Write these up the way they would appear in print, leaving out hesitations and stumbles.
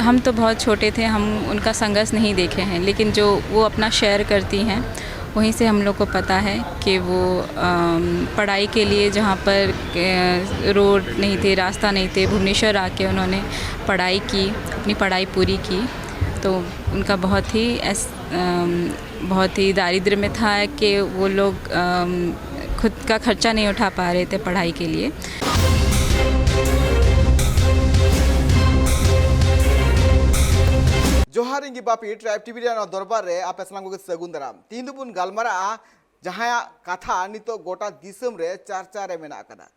हम तो बहुत छोटे थे, हम उनका संघर्ष नहीं देखे हैं, लेकिन जो वो अपना शेयर करती हैं वहीं से हम लोग को पता है कि वो पढ़ाई के लिए जहाँ पर रोड नहीं थे, रास्ता नहीं थे, भुवनेश्वर आके उन्होंने पढ़ाई की, अपनी पढ़ाई पूरी की। तो उनका बहुत ही दारिद्र्य में था कि वो लोग खुद का खर्चा नहीं उठा पा रहे थे पढ़ाई के लिए। जोहार इंगी बापी ट्राइब टीवी दरबार रे आपे सलाम को सगुन दाराम तीन दुबुन गालमारा जहां कथा नितो गोटा दिसम रे चर्चा रे मेना कदा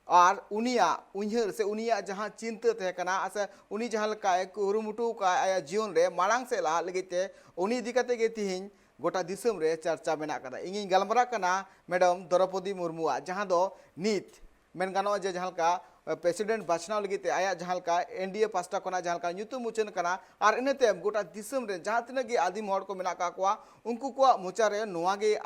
और उनिया उन्हर से उनिया जहां चिंता तहे कना से उनी जहां लकाय कुरुमुटु का आया जीवन रे मांग से ला लगिते उनी दिकते गे तिहिन गोटा दिसम रे चर्चा मेना कदा इंगी गालमारा कना मैडम द्रौपदी मुर्मू जहां दो नीत मेन गानो जे जहां का प्रेसिडेंट बाछनाव लगिते आया जहां का एनडीए पास्टा कोना जहां का ᱧᱩᱛᱩᱢ मुचन कना और इनते गोटा दिसम रे जहां तिना गे आदिम हड़ को मेना का कोआ उनको को मोचा रे नोवा गे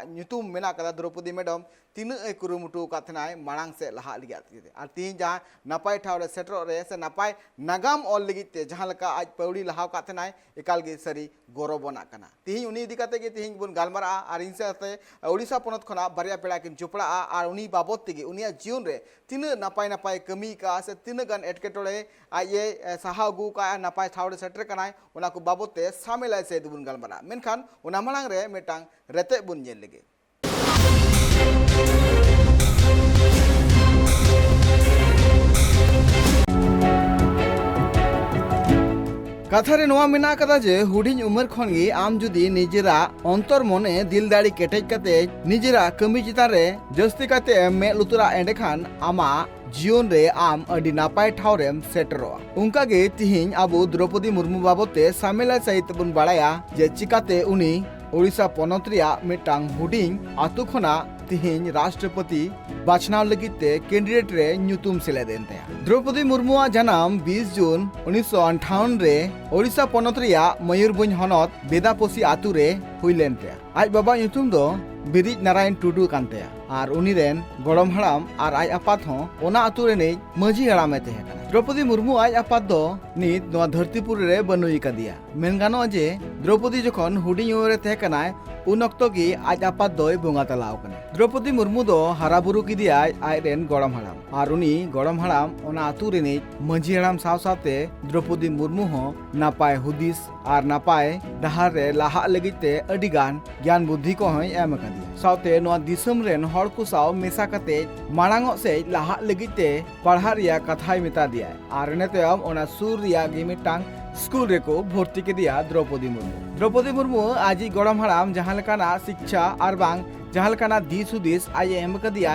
ᱧᱩᱛᱩᱢ मेना कदा द्रौपदी मैडम तीन कुरुमुटु काथनाय मांग से लहा लिगिते और तीन जहां नपाय ठाव रे सेटर रे से नपाय नागाम ऑल लिगिते जहां लका आज पौड़ी लहाव काथनाय एकाल गे सरी गौरवना कना तीन उनी दिकाते गे तीन बुन गालमारा और इनसे ओडिशा पनत खना बारिया पेड़ा किन चुपड़ा और उनी बाबत तेगे उनिया जीवन रे तीन नपाय नपाय कमी का से तीन गान एटकेटोड़े आये साहा अगू का नपाय ठाव रे सेटर कनाय उना को बाबत ते सामेलाय से दुबुन गालमारा मेनखान उना मांग रे मेटांग रेते बुन जेल लेगे कथारे नोआ मेना कदा जे हुडिंग उमर खन गे आम जुदी निजेरा अंतर मने दिल दाड़ी केटेज कते निजेरा कमी चितान रे जस्ती कते मे लुतुरा एंडेखान आमा जीवन रे आम अडी नापाय ठावरेम सेटरो उनका गे तिहिन आबो द्रौपदी मुर्मू बाबते सामेला सहित बुन बाड़ाया जे चिकाते उनी ओडिशा पनत रिया मिटांग हुडिंग आतु खना तिहिन राष्ट्रपति बाछनाव लगिते कैंडिडेट रे ᱧᱩᱛᱩᱢ सेलेदेन ते द्रौपदी मुर्मू जनाम 20 जून 1958 रे ओडिशा पनत रिया मयूरभंज हनत बेदापोसी आतु रे हुइलेन ते आज बाबा ᱧᱩᱛᱩᱢ दो बिरिज नारायण टुडू कानते और उनी रेन गड़म हड़ाम और आज आपात हो ओना आतु रे ने मजी हड़ामे ते द्रौपदी मुर्मू आज आपात दो नित नोआ धरतीपुर रे बनुई कदिया मेन गानो जे द्रौपदी जखन हुडिंग उमर रे तहे कनाय उन अक्तो की आज आपात दोय बोंगा तलाव कने द्रौपदी मुर्मू दो हराबुरु किदिया आज रेन गड़म हड़ाम और उनी गड़म हड़ाम ओना आतु रे ने मजी हड़ाम साव सावते द्रौपदी मुर्मू हो नापाय हुदिस और नापाय डहार रे लाहा लगिते अडिगान ज्ञान बुद्धि को होय एम कदिया सावते नोआ दिसम रेन हड़ को साव मेसा कते मांग से लाहा लगिते पढ़ा रिया कथाय मेता दिया और नेतम ओना सुर रिया गे मिटांग स्कूल रे को भर्ती के दिया द्रौपदी मुर्मू आज गड़म हड़ाम जहां लेकाना शिक्षा और बांग जहां लेकाना दिस हुदिस आय एम कदिया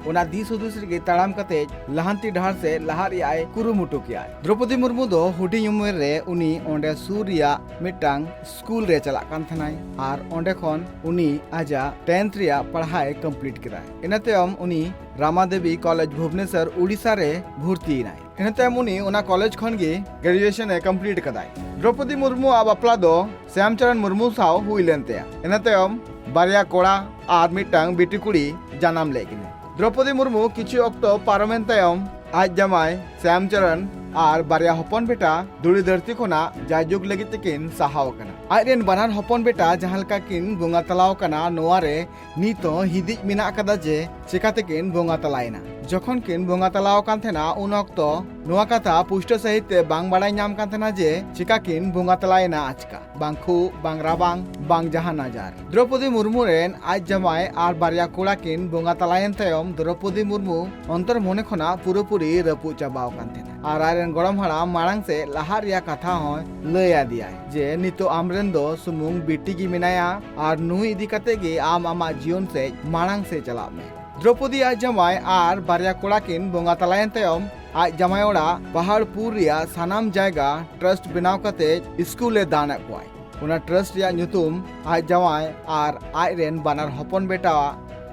ओना दिस हुदिस रे ताड़ाम कते लहांती डहार से लहार आय कुरुमुटु किया द्रौपदी मुर्मू दो हुडिंग उमर रे उनी ओंडे सूर्या मिटांग स्कूल रे चला कान थनाय और ओंडे खन उनी आजा 10th रिया पढ़ाई कंप्लीट किराय इनतेम उनी रामादेवी कॉलेज भुवनेश्वर उड़ीसा रे भर्ती नाय इनतेम उनी ओना कॉलेज खन गे ग्रेजुएशन ए कंप्लीट कदाय द्रौपदी मुर्मू आ बापला दो श्यामचरण मुर्मू साव हुइलेनते इनतेम बारिया कोड़ा और मिटांग बेटी कुड़ी जन्म लेकिन द्रौपदी मुर्मू किछु अक्तो पारमेन तायम आज जमाय श्यामचरण और बारिया हपन बेटा दुड़ी धरती खोना जायजुग लगी तकिन साहाव कना आइरेन बनार हपन बेटा जहालका किन बोंगा तलाव कना नोआरे नीतो हिदी मिना कदा जे चिकाते किन बोंगा तलायना जखन किन बोंगा तलाव कान थेना उन अक्तो नोआ कथा पुष्ट सहित बांग बाड़ाय नाम कान थेना जे चिका किन बोंगा तलायना आचका बांखु बांग राबांग बांग जहां नजार द्रौपदी मुर्मू रेन आज जमाय और बारिया कोड़ा किन बोंगा तलायन तायम द्रौपदी मुर्मू अंतर मने खना पूरेपूरी रपु चाबाव कान थेना और आयरन गड़म हड़ाम मांग से लहार या कथा हो लया दिया जे नितो आमरेन दो सुमुंग बेटी की मिनाया और नुई इदी कते गे आम आमा जीवन से मांग से चला में द्रौपदी आज जमाय और बारिया कोड़ा किन बोंगा तलायन तायम आज जमाय ओड़ा पहाड़पुर रिया सानाम जायगा ट्रस्ट बनाव कते स्कूले दान कोय उना ट्रस्ट रिया ᱧᱩᱛᱩᱢ आज जमाय और आयरेन बानार हपन बेटा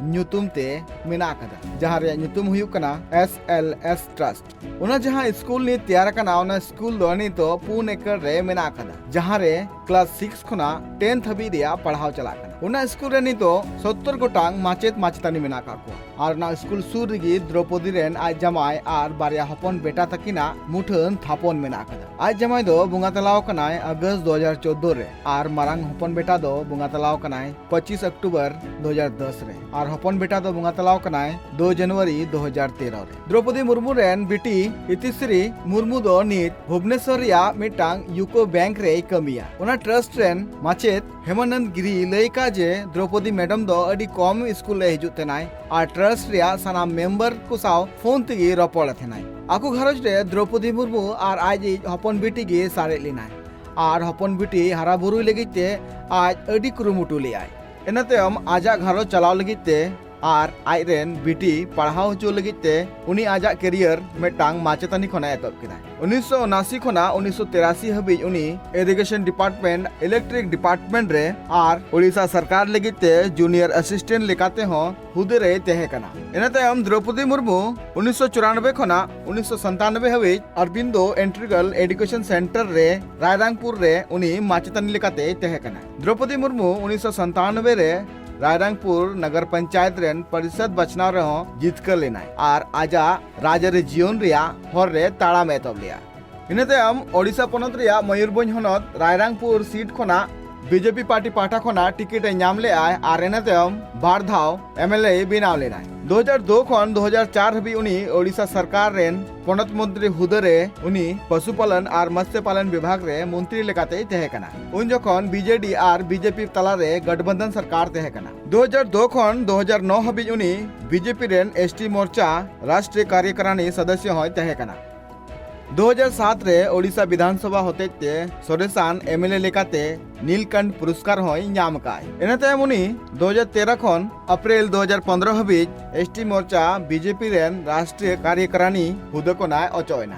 nyutum te mena kada jahan re nyutum huyuk kana SLS Trust ona jahan school ni tiyar kana ona school do ni to 4 acre re mena kada jahan re class 6 khona 10th habi reya padhaw chala kana ona school re ni to 70 gotang machet machetani mena ka ko ar na school sur rigi Draupadi ren aj jamai ar barya hopon beta takina muthan thapon mena kada aj jamai do bunga talaw kanai August 2014 re ar marang hopon beta do bunga talaw kanai 25 October 2010 re ar hopon beta do bunga talaw kanai 2 January 2013 re Draupadi Murmu ren biti Itisri Murmu do nit Bhubaneswar ya mitang UCO bank re kamiya ona trust ren machet Hemanand Giri leika je Draupadi madam do adi kom school le hijut tenai ar trust रिया सानाम member को साव phone तेगी रपड़ थेनाय आकु Gharaj रे Draupadi Murmu are आज हपन बेटी गे सारे लिनाय are हपन बेटी हारा बुरु लगिते आज अडी कुरुमुटु लियाय एनातेम आजा घरो चलाव लगिते आर आइरेन बेटी पढ़ाव हचो लगिते उनी आजा करियर मेटांग माचेतानी खना एतब किदाय 1979 खना 1983 हबी उनी इरिगेशन डिपार्टमेंट इलेक्ट्रिक डिपार्टमेंट रे आर ओडिशा सरकार लगिते जूनियर असिस्टेंट लेकाते हो हुदे रे तेहे कना एनातेम द्रौपदी मुर्मू 1994 खना 1997 हबी अरबिंदो एंट्रिकल एजुकेशन सेंटर रे रायरंगपुर रे उनी माचेतानी लेकाते तेहे कना द्रौपदी मुर्मू 1997 रे रायरंगपुर नगर पंचायत रेन परिषद बचनाव रहो जितकर लेना और आजा राजरे जीवन रिया हर रे ताड़ा में तब लिया इनते हम ओडिशा पनत रिया मयूरभंज हनत रायरंगपुर सीट खना बीजेपी पार्टी पाटा खना टिकट नाम ले आय और इनते हम बार धाव एमएलए बिनाव लेना 2002 खन 2004 हबी उनी ओडिशा सरकार रेन पनत मंत्री हुदरे उनी पशुपालन और मत्स्य पालन विभाग रे मंत्री लेकाते तहे कना उन जखन बीजेडी और बीजेपी तला रे गठबंधन सरकार तहे कना 2002 खन 2009 हबी उनी बीजेपी रेन एसटी मोर्चा राष्ट्रीय कार्यकारिणी सदस्य होय तहे कना 2007 रे ओडिशा विधानसभा होते ते सोरेसान एमएलए लेकाते नीलकंठ पुरस्कार होय नाम काय एनाते मुनी 2013 खन अप्रैल 2015 हबी एसटी मोर्चा बीजेपी रेन राष्ट्रीय कार्यकारिणी हुदकोनाय अचोयना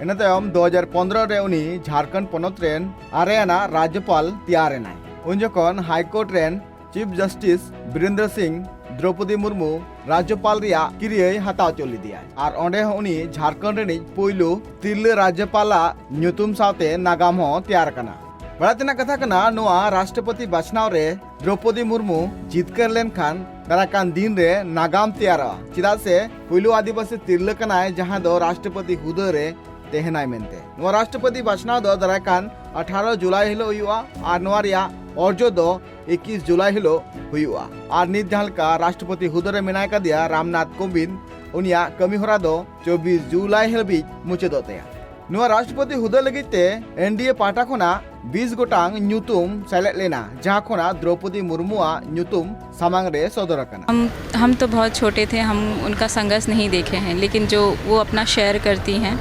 एनाते 2015 रे उनी झारखंड पनत रेन आरेना राज्यपाल तियारेनाय उन जखन हाईकोर्ट रेन चीफ जस्टिस वीरेंद्र सिंह द्रौपदी मुर्मू राज्यपाल रिया किरिय हताव चोली दिया और ओंडे उनी झारखंड रेनी पोइलू तिरले राज्यपाला न्यूतुम सावते नागाम हो तैयार कना बड़ातना कथा कना नोआ राष्ट्रपति बाछनाव रे द्रौपदी मुर्मू जितकर लेन खान दाराकान दिन रे नागाम तैयार चिदा से पोइलू आदिवासी तिरले कनाय जहां दो राष्ट्रपति हुदो रे तेहनाय मेनते नोआ राष्ट्रपति बाछनाव दो दाराकान 18 जुलाई हिलो हुआ और नोआ रिया अर्जो दो 21 जुलाई हिलो हुआ और नित जहां राष्ट्रपति हुदरे मेनाय का दिया रामनाथ कोविंद उनिया कमी होरा दो 24 जुलाई हबी मुचेदोते नोआ राष्ट्रपति हुदे लगिते एनडीए पाटा खना 20 गोटांग न्यूतुम सेलेक्ट लेना जहां खना द्रौपदी मुर्मुआ न्यूतुम सामांग रे सदर कना हम तो बहुत छोटे थे हम उनका संघर्ष नहीं देखे हैं लेकिन जो वो अपना शेयर करती हैं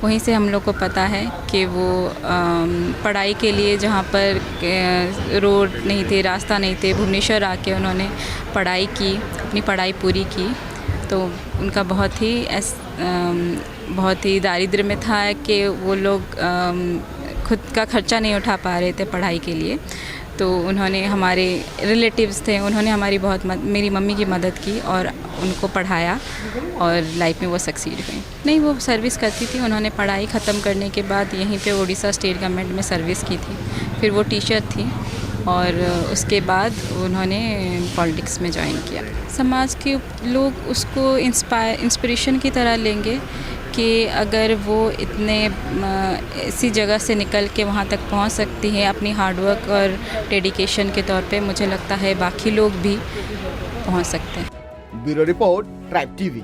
वहीं से हम लोग को पता है कि वो पढ़ाई के लिए जहाँ पर रोड नहीं थे रास्ता नहीं थे भुवनेश्वर आके उन्होंने पढ़ाई की अपनी पढ़ाई पूरी की तो उनका बहुत ही दारिद्र्य में था कि वो लोग खुद का खर्चा नहीं उठा पा रहे थे पढ़ाई के लिए तो उन्होंने हमारे रिलेटिव्स थे उन्होंने हमारी मेरी मम्मी की मदद की और उनको पढ़ाया और लाइफ में वो सक्सीड हुई नहीं वो सर्विस करती थी उन्होंने पढ़ाई ख़त्म करने के बाद यहीं पे उड़ीसा स्टेट गवर्नमेंट में सर्विस की थी फिर वो टीचर थी और उसके बाद उन्होंने पॉलिटिक्स में ज्वाइन किया समाज के लोग उसको इंस्पिरेशन की तरह लेंगे कि अगर वो इतने ऐसी जगह से निकल के वहाँ तक पहुँच सकती हैं अपनी हार्डवर्क और डेडिकेशन के तौर पे मुझे लगता है बाकी लोग भी पहुँच सकते हैं। Bureau report tribe TV.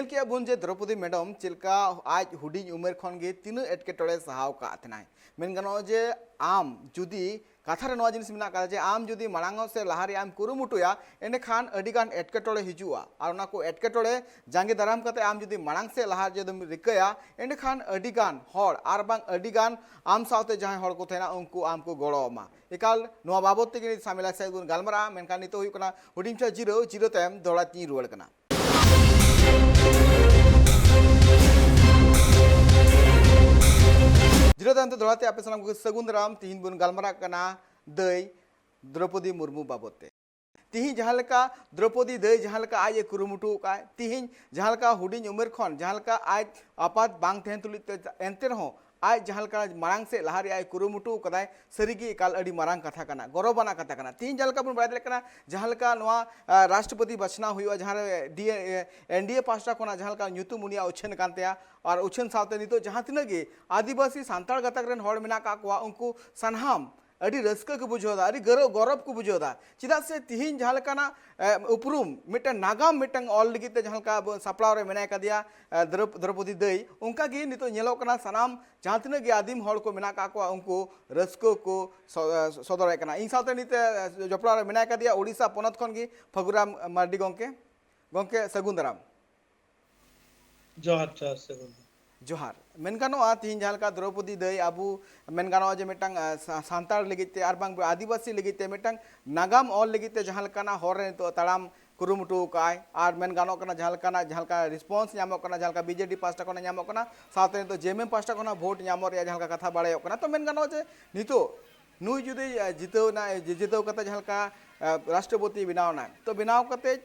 के बुन जे द्रौपदी मैडम चिलका आज हुडिंग उमेर खन गे तीन एटकेटोड़े सहाव का अथनाय मेन गनो जे आम जुदी कथा रे नवा जिनिस मिना का जे आम जुदी मांग से लहारे आम कुरुमुटुया एने खान अडिगान एटकेटोड़े हिजुआ और उना को एटकेटोड़े जांगे दाराम कते आम जुदी मांग से लहार जदम रिकया एने खान अडिगान हर आर बांग अडिगान आम सावते जहां हर को थेना उनको आम को गड़ोमा एकाल नवा बाबत तेगे सामिला से गुन गालमरा मेनखान नितो हुई कना हुडिंग चा 0-0 तेम दौड़ा ती रुवड़ कना। जिरो दानते दोड़ाते आपे सानाम को सगुन राम तिहिन बुन गालमारा कना दै द्रौपदी मुर्मू बाबते तिहिन जहाँ लेका द्रौपदी दै जहाँ लेका आज कुरुमुटु का तिहिन जहाँ लेका हुडिंग उमेर खन जहाँ लेका आज आपात बांग तहन तुलित एंते रहो आज जहाँ लेका मारांग से लहारी आज कुरुमुटु कदाय सरीगी एकाल अड़ी मारांग कथा कना गौरवना कथा कना तिहिन जहाँ लेका बुन बाय कना जहाँ लेका नोआ राष्ट्रपति बचना हुआ जहाँ डी एनडीए पास्टा कोना जहाँ लेका ᱧᱩᱛᱩᱢ उनिया उछन कानतेया और उछन सावते नितो जहाँ तिनाग गे आदिवासी सांताल गतक रेन हॉर मेना का कोआ उनको सनहाम अड़ी रस्क को बुझोदा अड़ी गौरव को बुझोदा चिदा से तिहिन जहाँ लेकाना उपरुम मिटन नागाम मिटन ऑल लगिते जहाँ का सपड़ाव रे मेना कदिया द्रौपदी दै उनका गे नितो नेलो कना सनाम जहाँ तिनाग गे आदिम हॉर को मेना का कोआ उनको रस्क को सदर कना इन सावते निते जपड़ाव रे मेना कदिया ओडिशा पोनत खन गे फगुराम मार्डी गोंके सगुन दाराम जोहार जोहार सगुन जोहार मेन गानोआ तिहिन जहाँ लेका द्रौपदी दै आबू मेन गानोआ जे मिटंग सांतार लगिते आर बांग आदिवासी लगिते मिटंग नागाम ऑल लगिते जहाँ लेकाना हॉर रे तो तड़ाम कुरुमुटु काय आर मेन गानो कना जहाँ का रिस्पॉन्स ᱧᱟᱢᱚᱜ कना जहाँ का बीजेडी पास्टा कोना ᱧᱟᱢᱚᱜ कना साथे तो जेएमएम पास्टा कोना वोट ᱧᱟᱢᱚᱜ रे जहाँ का कथा बाड़ाय कना तो मेन गानो जे नितो नुई जुदि जितव कते जहाँ का राष्ट्रपति बनावना तो बनाव कते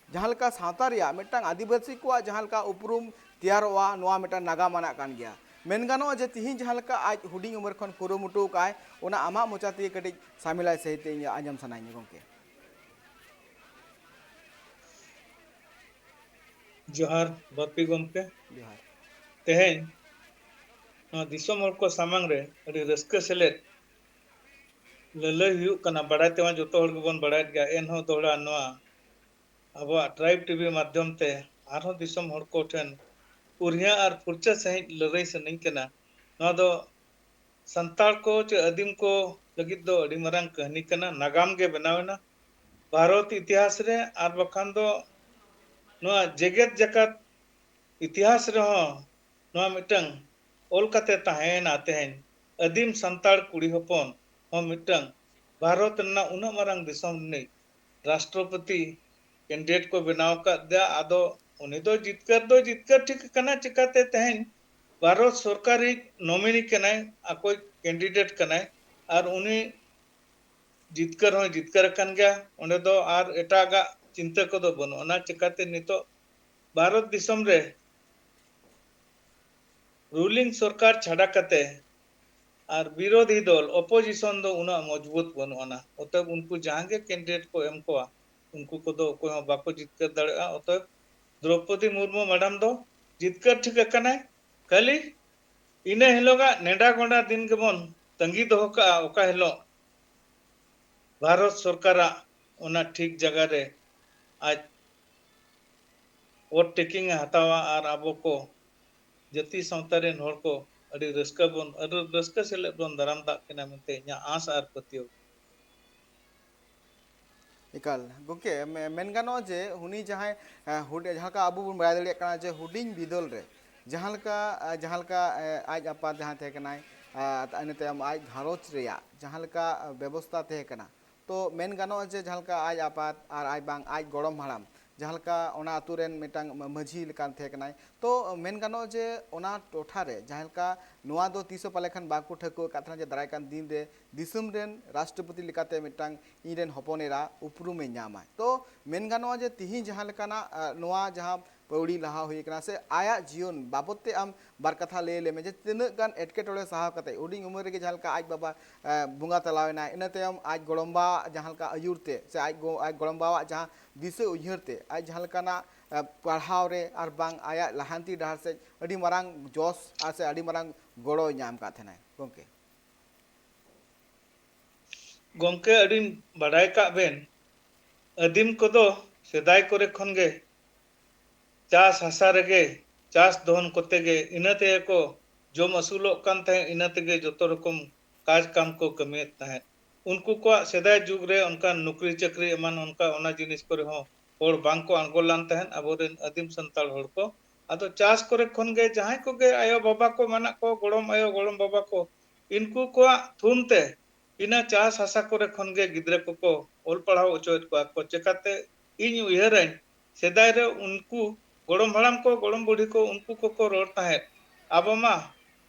जहाँ का सावता रिया मिटंग आदिवासी को जहाँ का उपरुम तैयारोआ नोआ मिटंग नागामाना कान गया मेन गानो जे तिहिन जहाँ का आज हुडिंग उमर खन कुरुमुटु काय ओना आमा मोचाती कटी सामिलाय सहित आंजम सनाई गोंके जोहार बापी गोमके जोहार तेहेन दिसोम हर को सामांग रे अड़ी रस्क सेलेट ललय हुयु कना बड़ाय तेवा जोतो हर गबन बड़ाय गया एनहो दोड़ा नोआ अब ट्राइब टीवी माध्यम ते आरो दिसोम हर को ठेन उरिया और फुरचा सहित लड़ाई सनिंग कना नोआ दो संताल को चे अदीम को लगित दो अड़ी मरांग कहनी कना नागाम के बनावेना भारत इतिहास रे आर बखान दो नोआ जेगेत जकत इतिहास रे हो नोआ मिटंग ओल कते ताहेना तेहेन अदीम संताल कुड़ी हपन हो मिटंग भारत ना उना मरांग दिसोम ने राष्ट्रपति कैंडिडेट को बनाव का दिया आदो उनी दो जितकर ठीक कना चिकाते तेहेन भारत सरकारी नॉमिनी कनाय अकोय कैंडिडेट कनाय और उनी जितकर कन गया उन्हें दो आर एटागा चिंता को दो बनो ना चिकाते नितो भारत दिसम रे रूलिंग सरकार छाड़ा कते और विरोधी दल अपोजिशन दो उना मजबूत बनो ना अतएव उनको जहां के कैंडिडेट को एम को उनको को दो कोई बाको जितकर दड़ा अतएव द्रौपदी मुर्मू मैडम दो जितकर ठीक कनाय खाली इने हिलोगा नेडा गोंडा दिन के बन तंगी दो का ओका हिलो भारत सरकार ओना ठीक जगह रे आज वोट टेकिंग हतावा और आबो को जति सावतारेन हर को अड़ी रस्का सेले बन दाराम दा केना मेनते nya आस आर पतियो इकाल गोंके मेन गानो जे हुनी जहाँ का आबू बुन बाय दड़िया कना जे हुडिंग बिदल रे जहाँ का आज आपा जहाँ थे कनाय इन तयम आज घारोच रेया जहाँ का व्यवस्था थे कना तो मेन गानो जे जहाँ का आज आपात और आज बांग आज गड़म हाड़ाम जहाँ का ओना अतुरेन मिटांग माझी लेकान थे कनाय तो मेन गानो जे ओना टोठा रे जहाँ का नोआ दो तीसो पालेखान बाकू ठको काथना जे दाराय कान दिन रे दिसुम रेन राष्ट्रपति लेकाते मिटांग इरेन हपनेरा उपरुमे ᱧᱟᱢᱟ तो मेन गानो जे तिहि जहाँ लेकाना नोआ जहाँ पौड़ी लहा हुई कना से आया जीवन बाबते आम बार कथा ले में जे तिना गान एटकेटोड़े साहा कते उडिंग उमर रे जहाँ का आज बाबा बुंगा तलावेना इन तयम आज गड़म्बा जहाँ का अयुरते से आज गड़म्बा जहाँ दिसे उयहरते आज जहाँ लेकाना पढ़ाव रे आर बांग आया लहांती डहार से अड़ी मरांग जोश आर से अड़ी मरांग गड़ो ᱧᱟᱢ का थेना गोंके गोंके अड़ी बड़ाय का बेन अदीम को दो सेदाय करे खन गे चास हसा रेगे चास दोहन कोते गे इनते को जो मसूलो कान थे इनते गे जोतो रकम काज काम को कमियत तहे उनको को सेदाय जुग रे उनका नौकरी चाकरी एमान उनका ओना जिनिस करे हो और बांग को आंगोलान तहन अबोरेन अदीम संताल हर को आदो चास करे खन गे जहां को गे आयो बाबा को माना को गड़म आयो गड़म बाबा को इनको को थुमते इना चास हसा करे खन गे गिद्रे को ओल पढ़ाव ओचोत को चेकाते इन उयहराइन सेदाय रे उनको गड़म हड़ाम को गड़म बुढ़ी को उनको को रोड ताहे अब मा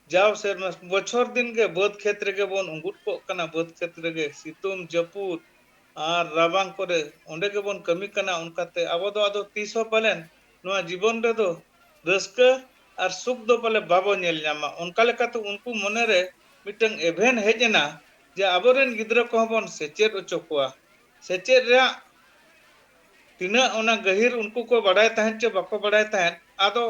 जाव सेरमा बछर दिन के बाद खेत रेगे बोन उंगुट को कना बाद खेत रेगे सितुम जपुद और राबांग करे ओंडे के बोन कमी कना उनकाते आबो दो आदो तीसो पालेन नोआ जीवन रे दो रस्का और सुख दो पाले बाबो नेल न्यामा उनका लेकाते उनको मने रे मिटंग एभेन हेजना जे आबोरेन गिद्रा को बोन सेचेत ओचो कोआ सेचेत रे तिना ओना गहिर उनको को बड़ाय तहन चे बाको बड़ाय तहन आदो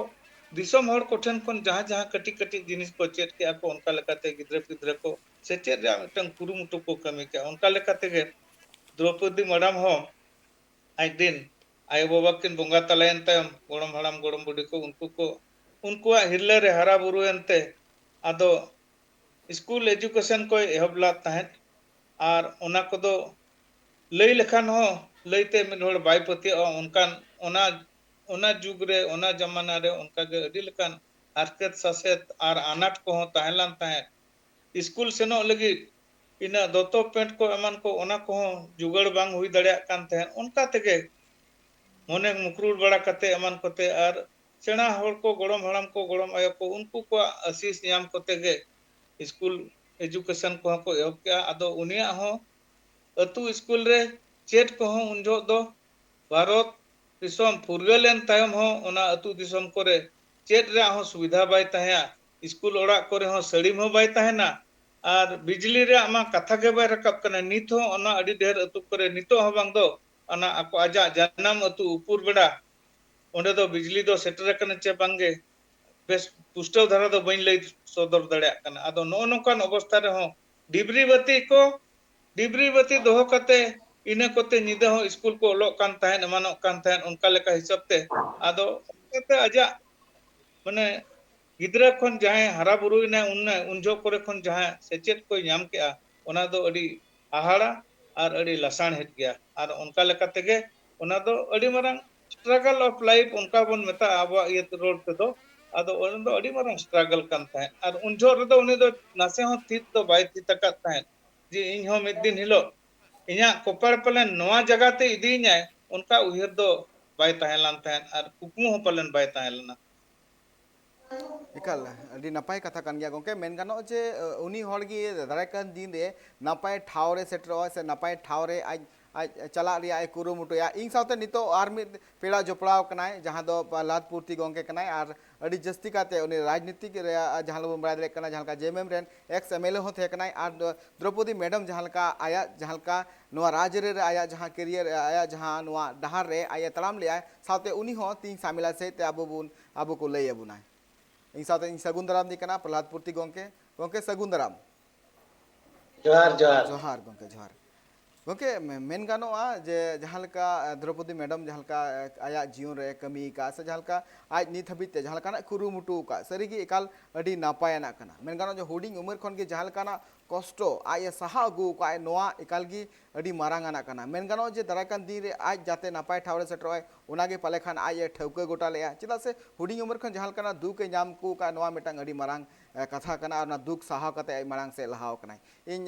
दिसम हर कोठन कोन जहां जहां कटी कटी जिनिस को चेत के को उनका लेकाते गिद्रा पिद्रा को सेचेत रे मिटंग कुरुमुटु को कमी के उनका लेकाते गे द्रौपदी मैडम हो आज दिन आयो बाबा किन बोंगा तलायन तयम गोड़म हड़ाम गोड़म बुढ़ी को उनको हिरले रे हरा बुरुएनते आदो स्कूल एजुकेशन को एहबला तहत और ओना कोदो लई लेखान हो लईते मिद होड़ बाय पतिया उनकान ओना जुग रे ओना जमाना रे उनका गे अडी लेखान हारकेत सासेत और आनाट को हो ताहेलान ताहे स्कूल सेनो लगी इना दोतो पेंट को एमान को ओना को जुगाड़ बांग हुई दड़िया कान तहन उनका तेगे मोने मुकरुड़ बड़ा कते एमान कोते और सेना होड़ को गोड़म हड़ाम को गोड़म आयो को उनको को आशीष न्याम कोते गे स्कूल एजुकेशन को एहब के आदो उनिया हो अतु स्कूल रे चेट को उन जो दो भारत दिसम फुरगलेन तायम हो ओना अतु दिसम करे चेट रे हो सुविधा बाय ताया स्कूल ओड़ा करे हो सड़ीम हो बाय ताहेना और बिजली रे आमा कथा के बाय रकब कने नित हो ओना अडी ढेर अतु करे नितो हो बांग दो ओना आको आजा जानम अतु उपुर बेड़ा ओंडे दो बिजली दो सेटर कने चे बांगे बेस पुष्टव धारा दो बइन लई सदर दड़िया कना आदो नो नोकान अवस्था रे हो डिबरी बत्ती दोहो कते इना कोते निदा हो स्कूल को ओलो कान ताहेन एमानो कान ताहेन उनका लेका हिसाब ते आदो कते आजा माने गिद्रा खन जहां हरा बुरुइना उनजो करे खन जहां सेचेत को नाम के ओना दो अडी आहाड़ा और अडी लसाण हेत गया और उनका लेका तेगे ओना दो अडी मरंग स्ट्रगल ऑफ लाइफ उनका बन मेता आबो ये रोड पे दो आदो ओन दो अडी मरंग स्ट्रगल कान ताहेन और उनजो रे दो उनी दो नासे हो थीत दो बाय थी तका ताहेन जे इन हो मिद दिन हिलो इना कोपर पलन नवा जगह ते इदीना उनका उहिर दो बाय ताहेलान ताहेन और कुकमु हो पलन बाय ताहेलना इकाल अभी नपाय कथा कान गया गोंके मेन गानो जे उनी हॉल की दारायकान दिन रे नपाय ठाव रे सेटरो से नपाय ठाव रे आज आज चला रिया ए कुरुमुटुया इन साथे नितो आर मिद पेड़ा जोपड़ाव कनाय जहां दो लात पूर्ति गोंके कनाय आर अडी जस्ती काते उनी राजनीतिक रे जहां लो बड़ा दरे कना जहां का जेएमएम रेन एक्स एमएलए हो थे कनाय आर द्रौपदी मैडम जहां का आया जहां का नवा राज रे आया जहां करियर आया जहां नवा डहार रे आया तलाम ले साथे उनी हो तीन शामिला से ते आबो को लई अबुनाय इन साथे इन सगुन दराम दी कना प्रहलाद पूर्ति गोंके सगुन दराम जोहार जोहार जोहार गोंके जोहार गोंके मेन गानोआ जे जहां लका द्रौपदी मैडम जहां लका आया जीवन रे कमी का से जहां लका आज नित हबी ते जहां लका कुरुमुटु का सरी गी एकाल अडी नापायना कना मेन गानो जो हुडिंग उमर खन गे जहां लका कष्टो आय सहा अगु का नोआ एकाल गी अडी मारांगाना कना मेन गानो जे दराकान दिन रे आज जाते नापाय ठावरे सेटरोय ओनागे पाले खान आय ठौके गोटा लेया चिदा से हुडिंग उमर खन जहां लका दुख के नाम को का नोआ मिटांग अडी मारांग कथा कना और ना दुख सहा कते मारांग से लहाव कना इन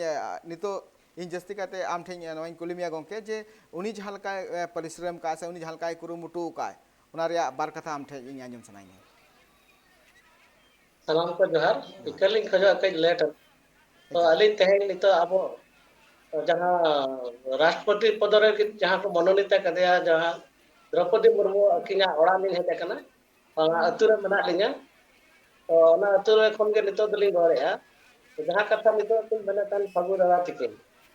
नितो इन जस्ती काते आम ठें नोइन कुलिमिया गोंके जे उनी जहां लका परिश्रम का से उनी जहां लका कुरुमुटु का उना रिया बार कथा आम ठें इन आंजम सनाई सलाम को जोहार इकलिंग खजो कई लेट तो अली तहें नितो आबो जहां राष्ट्रपति पद रे जहां को मनोनीत कदेया जहां द्रौपदी मुर्मू अकिना ओड़ा लिन हेते कना अतु रे मना लिया तो ना अतु रे खन के नितो दलिन रोरेया जहां कथा नितो तुम मने तन फगु दादा तिके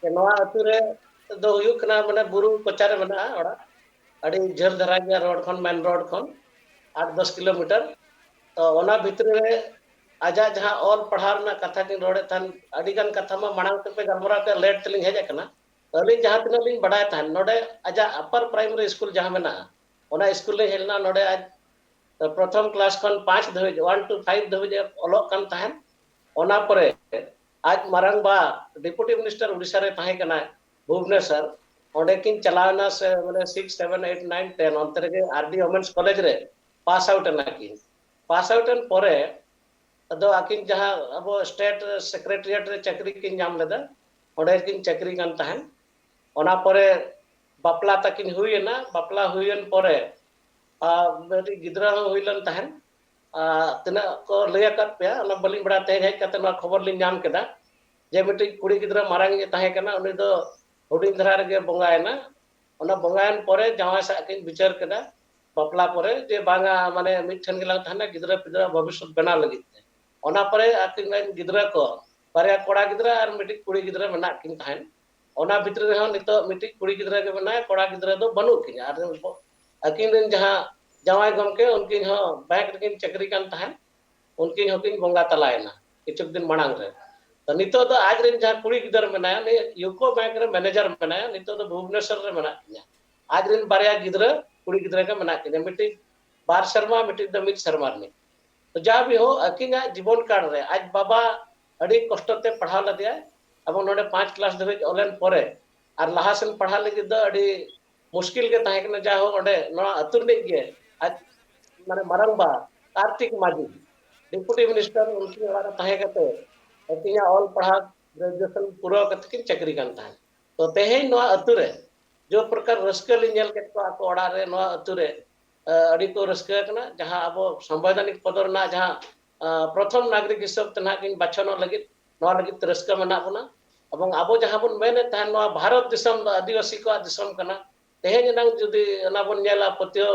के नवा अतु रे दो हुयु कना मने बुरु कोचारे मना ओड़ा अडी झल धरा गया रोड खन मेन रोड खन 8-10 किलोमीटर तो ओना भितर रे आजा जहां ऑल पढ़ार ना कथा किन रोडे तन अडी गन कथा मा मांग पे गलमरा के लेट तलिंग हेज कना अली जहां तिना लिंग बडाय तहन नोडे आजा अपर प्राइमरी स्कूल जहां मेना ओना स्कूल ले हेलना नोडे आज प्रथम क्लास खन 5 धबे 1 to 5 धबे ओलो कन तहन ओना परे आज मारंग बा डिप्टी मिनिस्टर उड़ीसा रे ताहे कना भुवनेश्वर ओंडे किन चलावना से माने 6 7 8 9 10 अंतर के आरडी वुमेन्स कॉलेज रे पास आउट ना किन पास आउट एन परे अदो आकिन जहां अब स्टेट सेक्रेटरीट रे चाकरी किन नाम लेदा ओंडे किन चाकरी कान तहन ओना परे बापला तकिन हुईना बापला हुईन परे बेटी गिद्रा हुईलन तहन tina ko lay akat pe ona balin bada te hej kate na khobor lin nyam keda je miti kuri gidra marang ge tahe kana uni do huding dhara rege bongaena ona bongaen pore jawai sa kin bichar keda bapla pore je banga mane mithen gelang thana gidra pidra bhavishyat bena lagit te ona pore akin gidra ko barya koda gidra ar miti kuri gidra menak kin tahen ona bhitre reho nito miti kuri gidra ge bena koda gidra do banu kin ar akin ren jaha jawai gomke unkin ho bank rekin chakri kan tahen unkin hokin bonga talaena kichuk din manang re तो नितो तो आज रे जहां कुड़ी गिदर मेनाया ने UCO bank रे manager मेनाया नितो तो भुवनेश्वर रे मेना किया आज रे बारया गिदर कुड़ी गिदर के मेना किया मिटी बार शर्मा मिटी दमित शर्मा ने तो जा भी हो अकिना जीवन काल रे आज बाबा अड़ी कष्टते पढ़ा लदिया अब नोडे 5 क्लास धरे ऑनलाइन परे और लहासन पढ़ा लगी द अड़ी मुश्किल के ताहे कने जा हो ओडे नो अतुर ने गे आज माने मरंबा कार्तिक माजी डिप्टी मिनिस्टर उनकी वाला ताहे कते अतिया ऑल पढ़ा ग्रेजुएशन पूरा कतकिन चक्री kan tahan तो तेहेन नोआ अतुरे जो प्रकार रस्के लिनेल के को आको ओडा रे नोआ अतुरे अड़ी को रस्के कना जहां अब संवैधानिक पदर ना जहां प्रथम नागरिक हिसाब तना किन बाछनो लगित नोआ लगित रस्के मना बना एवं अब जहां बन मेने तान नोआ भारत दिसम आदिवासी को दिसम कना तेहेन नंग जुदी ना बन नेला पतियो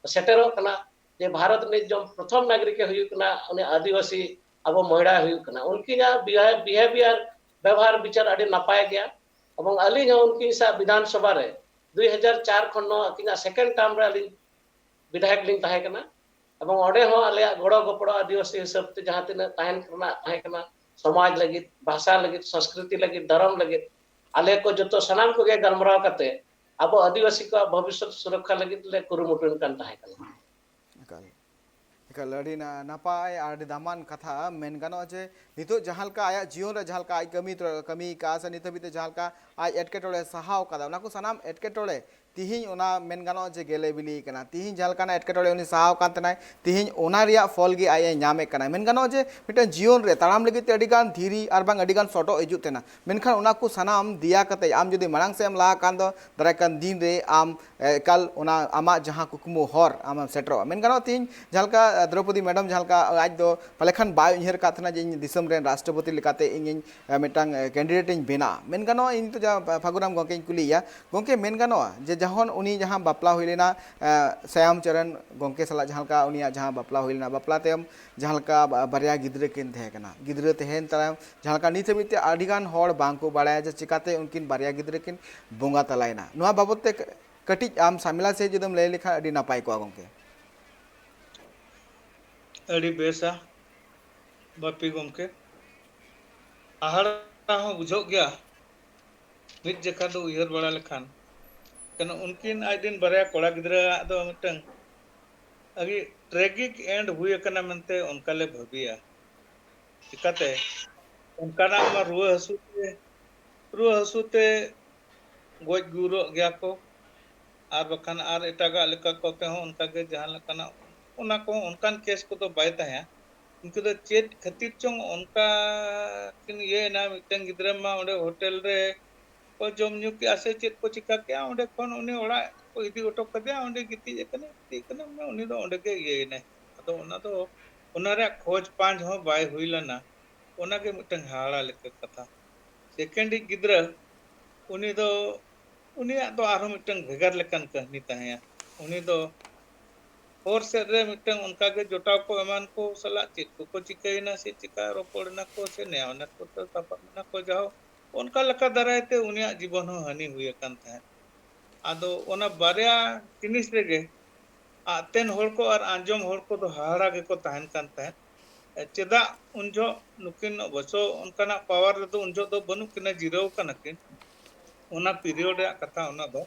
सेटेरो कना जे भारत ने जो प्रथम नागरिक हुई कना उनी आदिवासी अब महिला हुई कना उनकी ना बिहेवियर व्यवहार विचार अड़ी नपाय गया एवं अली उनकी सा विधानसभा रे 2004 खन नो किना सेकंड टर्म रे अली विधायक लिंग ताहे कना एवं ओडे हो अले गड़ो गपड़ो आदिवासी हिसाब ते जहां तिना ताहेन करना ताहे कना समाज लगी भाषा लगी संस्कृति लगी धर्म लगी अले को जतो सनाम को गे गलमराव कते अब आदिवासी को भविष्य सुरक्षा लगी ले कुरुमुटुन kan ताहे कना एकाल एकाल अड़ी नापाय आड़ी दामान कथा मेन गानो जे नितो जहालका आया जीवन रे जहालका आई कमी का से नितो बिते जहालका आई एटकेटोले सहाव कदा उना को सनाम एटकेटोले तिहिं उना मेन गानो जे गेले बिली कना तिहिं जहालकाना एटकेटोले उनी सहाव कान तनाय तिहिं उना रिया फल गे आय ᱧᱟᱢᱮ कना मेन गानो जे मिटन जीवन रे ताराम लगी ते अडिगान धीरी आर बांग अडिगान सोटो हिजुत तेना मेनखान उना को सनाम दिया कते आम जदि मांग से ला कान दो दराय कान दिन रे आम एकाल उना आमा जहां कुकुमु हर आम सेटरो मेन गानो तिहिं जहालका द्रौपदी मैडम जहालका आज दो पलेखान बाय उनहर काथना जे दिसम रे राष्ट्रपति लेकाते इन मिटांग कैंडिडेट इन बेना मेन गानो इन तो जा फागुराम गोंके कुलिया गोंके मेन गानो जे जहन उनी जहां बापला हुइलेना श्याम चरण गोंके सला जहालका उनिया जहां बापला हुइलेना बापला तेम जहालका बारिया गिद्रे किन थे कना गिद्रे तेहेन ताराम जहालका नित बिते आडिगान हर बांको बाड़ाय जे चिकाते उनकिन बारिया गिद्रे किन बोंगा तलायना नुआ बाबते कटी आम सामिला से जदम ले लेखा अडी नापाय को गोंके अड़ी बेसा बापी गमके आहड़ा हो बुझो गया मित जखा दो उयहर बड़ा लेखान कन उनकिन आज दिन बरया कोड़ा गिदरा दो मिटंग अगी ट्रेगिक एंड हुए कना मनते उनका ले भबिया चिकाते उनका नाम रुआ हसुते गोज गुरो गया को आर बखान आर एटागा लेका को के हो उनका के जहां लकना उना को उनकान केस को तो बाय ताया उनको तो चेत खतिर चोंग उनका किन ये ना मिटंग गिदरा मा ओडे होटल रे को जम न्यू के आसे चेत को चिका के ओडे कोन उनी ओड़ा को इदी ओटो कदे ओडे गिति एकने में उनी दो ओडे के ये ने तो उना तो उना रे खोज पांच हो बाय हुइलना उना के मिटंग हाड़ा लेके कथा सेकंड गिदरा उनी दो उनी तो आरो मिटंग भेगार लेकन कहनी ताया उनी दो और से रे मिटंग उनका के जोटाव को एमान को सला चेत को चिकैना से चिका रोपड़ना को से नेवना को तो तपना को जाओ उनका लका दरायते उनिया जीवन हो हानि हुए कान था आदो ओना बारया जिनिस रेगे आतेन होल को और आंजम होल को तो हाड़ा के को ताहन कान था चेदा उनजो नुकिन बसो उनका पावर तो उनजो तो बनु किना जीरो कना किन ओना पीरियड कथा ओना दो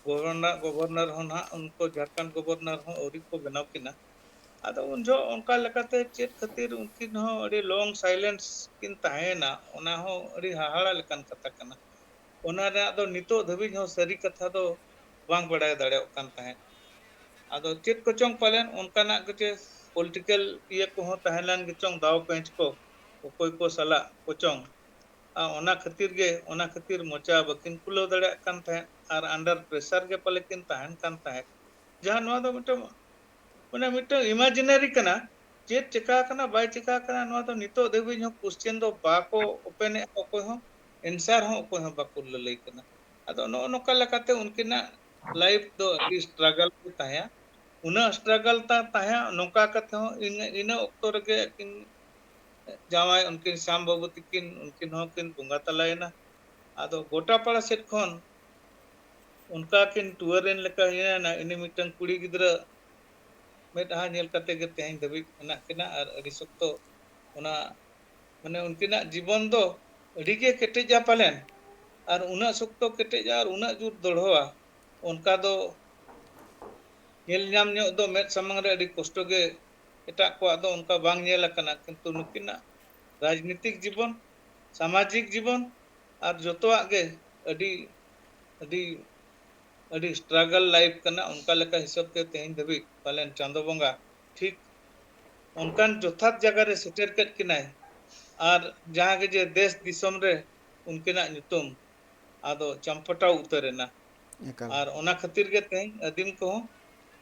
गवर्नर हो ना उनको झारखंड गवर्नर हो और को बनाव किना आदो उनजो उनका लकाते चेत खातिर उनकिन हो अड़ी लॉन्ग साइलेंस किन ताहेना ओना हो अड़ी हाहाड़ा लेकान कथा कना ओना रे आदो नितो धबी हो सरी कथा दो बांग बड़ाय दाड़े कान ताहे आदो चेत को चोंग पालन उनका ना के पॉलिटिकल ये को हो ताहेलान के चोंग दाव पेंच को कोई को सला को चोंग ओना खातिर मोचा बकिन कुलो दाड़े कान ताहे और अंडर प्रेशर के पले किन ताहन कान ताहे जहां नवा दो मिटो उना मिटो इमेजिनरी कना चेत चिका करना बाय चिका करना नवा तो नितो देवी हो क्वेश्चन दो बाको ओपन ए कोई हो आंसर हो कोई हो बाको ललई करना अदो नो नोका लकाते उनकिना लाइफ दो स्ट्रगल को ताया उना स्ट्रगल ताया नोका कते हो इन ऑक्टो रगे किन जावाय उनकिन श्याम बाबू तिकिन उनकिन हो किन बुंगा तलायना आदो गोटा पाड़ा सेट खन उनका किन टूर इन लेका ना इनी मिटन कुड़ी गिद्रा मेडहा नेल कते गे तेहन दबी मेना किना और अडी सख्तो उना माने उनकिना जीवन दो अडी गे केटेजा पालेन और उना सख्तो केटेजा और उना जुर दड़ोआ उनका दो नेल नाम न्यो दो मेद समंग रे अडी कष्ट गे एटा को दो उनका बांग नेल कना किंतु नुकिना राजनीतिक जीवन सामाजिक जीवन और जोतोआ गे अडी अडी अडी स्ट्रगल लाइफ कना उनका लेका हिसाब के तेहन दबी पालेन चांदो बंगा ठीक उनकान जोथात जगह रे सेटर कट किनाय और जहां के जे देश दिसम रे उनकिना नितुम आदो चंपटा उतरेना और ओना खातिर के तेहन अदीम को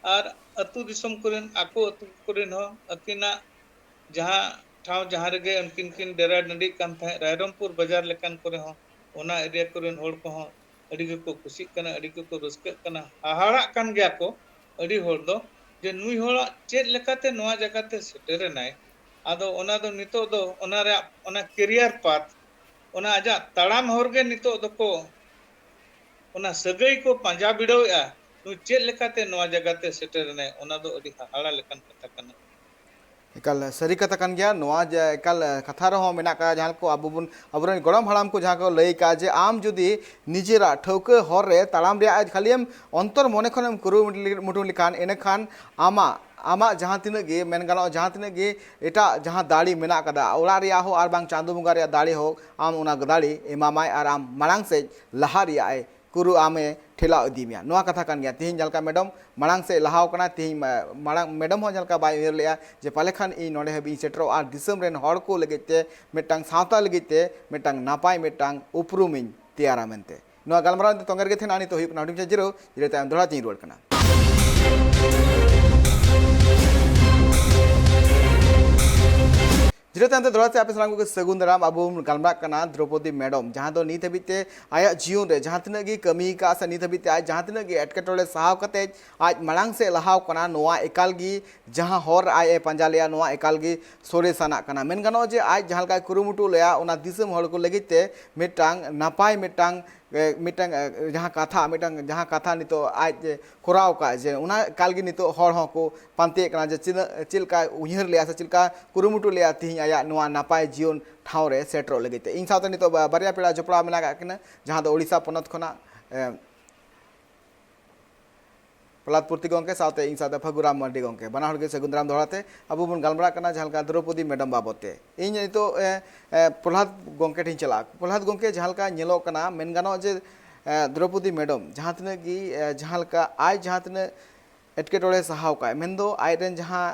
और अतु दिसम कुरेन आको अतु कुरेन हो अकिना जहां ठाव जहां रे उनकिन किन डेरा नडी कान था रायरमपुर बाजार लेकान करे हो ओना एरिया कुरेन होड़ को हो अड़ी को खुशी कना अड़ी को रस्क कना हाहाड़ा कान गया को अड़ी होड़ दो जे नुई होड़ा चेत लेकाते नोआ जगहते सेटेरे नाय आदो ओना दो नितो दो ओना रे ओना करियर पाथ ओना आजा तड़ाम होर गे नितो दो को ओना सगई को पांजा बिड़ोया नु चेत लेकाते नोआ जगहते सेटेरे नाय ओना दो अड़ी हाहाड़ा लेकान कथा कना एकाल सारी कथा कान गया नोआ जे एकाल कथा रहो मेना का जहां को अबुरन गरम हड़ाम को जहां को लई का जे आम जुदी निजेरा ठौके हर रे तालाम रे आज खालियम अंतर मने खनम कुरु मुटु लिखान एने खान आमा जहां तिना गे मेन गानो जहां तिना गे एटा जहां दाड़ी मेना कदा ओड़ा रिया हो आर बांग चांदो बुंगा रे दाड़ी हो आम उना दाड़ी एमामाय आर आम मालांग से लहा रिया ए कुरु आमे ठेला इदीमिया नोआ कथा कान गया तिहिन जलका मैडम मालांग से लहाव कना तिहिन मालांग मैडम हो जलका बाय उयर लेया जे पाले खान इ नोडे हबी सेटरो आर दिसम रेन हड़ को लगेते मेटांग सावता लगेते मेटांग नापाय मेटांग उपरुमिन तैयारा मेनते नोआ गलमराव तोंगर गे थेना नि तो हुई नाउडिम जिरो जिरे तायम दोड़ा तिन रोड कना जिरे तायम दोड़ा से आपे सलाम को सगुन दाराम अबु गलमरा कना द्रौपदी मैडम जहां दो नित हबीते आया जीवन रे जहां तिना गी कमी का से नित हबीते आज जहां तिना गी एटकेटोले साहाव कते आज मालांग से लहाव कना नोआ एकाल गी जहां हर आए पंजा लेया नोआ एकाल गी सोरे साना कना मेन गानो जे आज जहां का कुरुमुटु लेया ओना दिसम हड़ को लगिते मिटांग नापाय मिटांग मिटांग जहां कथा नितो आज कोराव का जे उना कालगी नितो हर हो को पांते कना जे चिलका उहिर लिया से चिलका कुरुमुटु लिया तिहि आया नोआ नापाय जीवन ठाव रे सेटरो लगिते इन साथ नितो बारिया पेड़ा जपड़ा मेना का किना जहां दो ओडिसा पनत खना प्रहलादपुरती गंके साथे इन साथे फगुराम मर्डी गंके बना हड़ के सगुंदराम दोड़ाते अबु बन गलमरा कना जहां द्रौपदी मैडम बाबते इन नितो प्रहलाद गंके ठिन चला प्रहलाद गंके जहां नेलो कना मेन गानो जे द्रौपदी मैडम जहां तने गी जहां आज जहां तने एटकेटोड़े सहाव का मेनदो आयरन जहां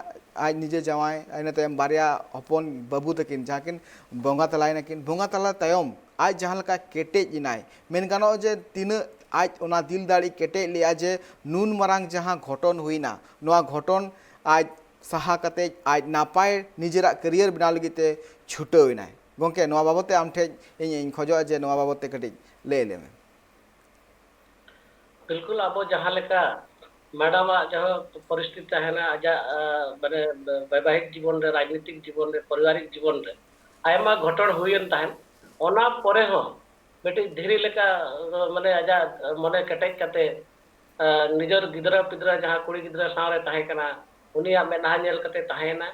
आज निजे जवाय आइना तयम बारिया हपन बाबू तकिन जहां बोंगा तलायना किन बोंगा तला तयम आज जहां केटेज इनाय मेन गानो जे तीन आज ओना दिल दाड़ी केटे लिया जे नून मारांग जहां घटन हुईना नोआ घटन आज सहा कते आज नापाय निजेरा करियर बना लगिते छुटोइनाय गंके नोआ बाबते आम ठे इन खोजो जे नोआ बाबते कटी ले में बिल्कुल अब जहां लेका मैडम जहां परिस्थिति तहना आजा माने वैवाहिक जीवन रे राजनीतिक जीवन रे पारिवारिक जीवन रे आयमा घटन हुईन तहन ओना परे हो बेटी धीरे लेका माने आजा मने कटेज कते निजर गिदरा पिदरा जहां कुड़ी गिदरा सारे ताहे कना उनिया मेना नेल कते ताहेना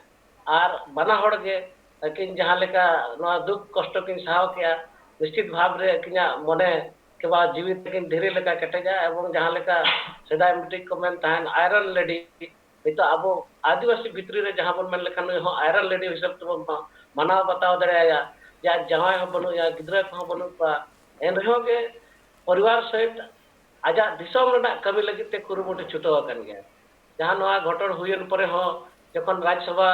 आर बना हड़ गे किन जहां लेका नोआ दुख कष्ट किन साव किया निश्चित भाव रे किना मने के बाद जीवित किन धीरे लेका कटेजा एवं जहां लेका सदाय मिटिक को मेन ताहन आयरन लेडी नितो अब आदिवासी भितरी रे जहां बन मेन लेखन हो आयरन लेडी हिसाब तो मनाव बताव दरेया या जवाय हो बनु या गिदरा को बनु पा एन रहो के परिवार सहित आजा दिसम रना कमी लगी ते कुरुमुटु छुटो अकन गया जहां नोआ घटन हुयन परे हो जखन राज्यसभा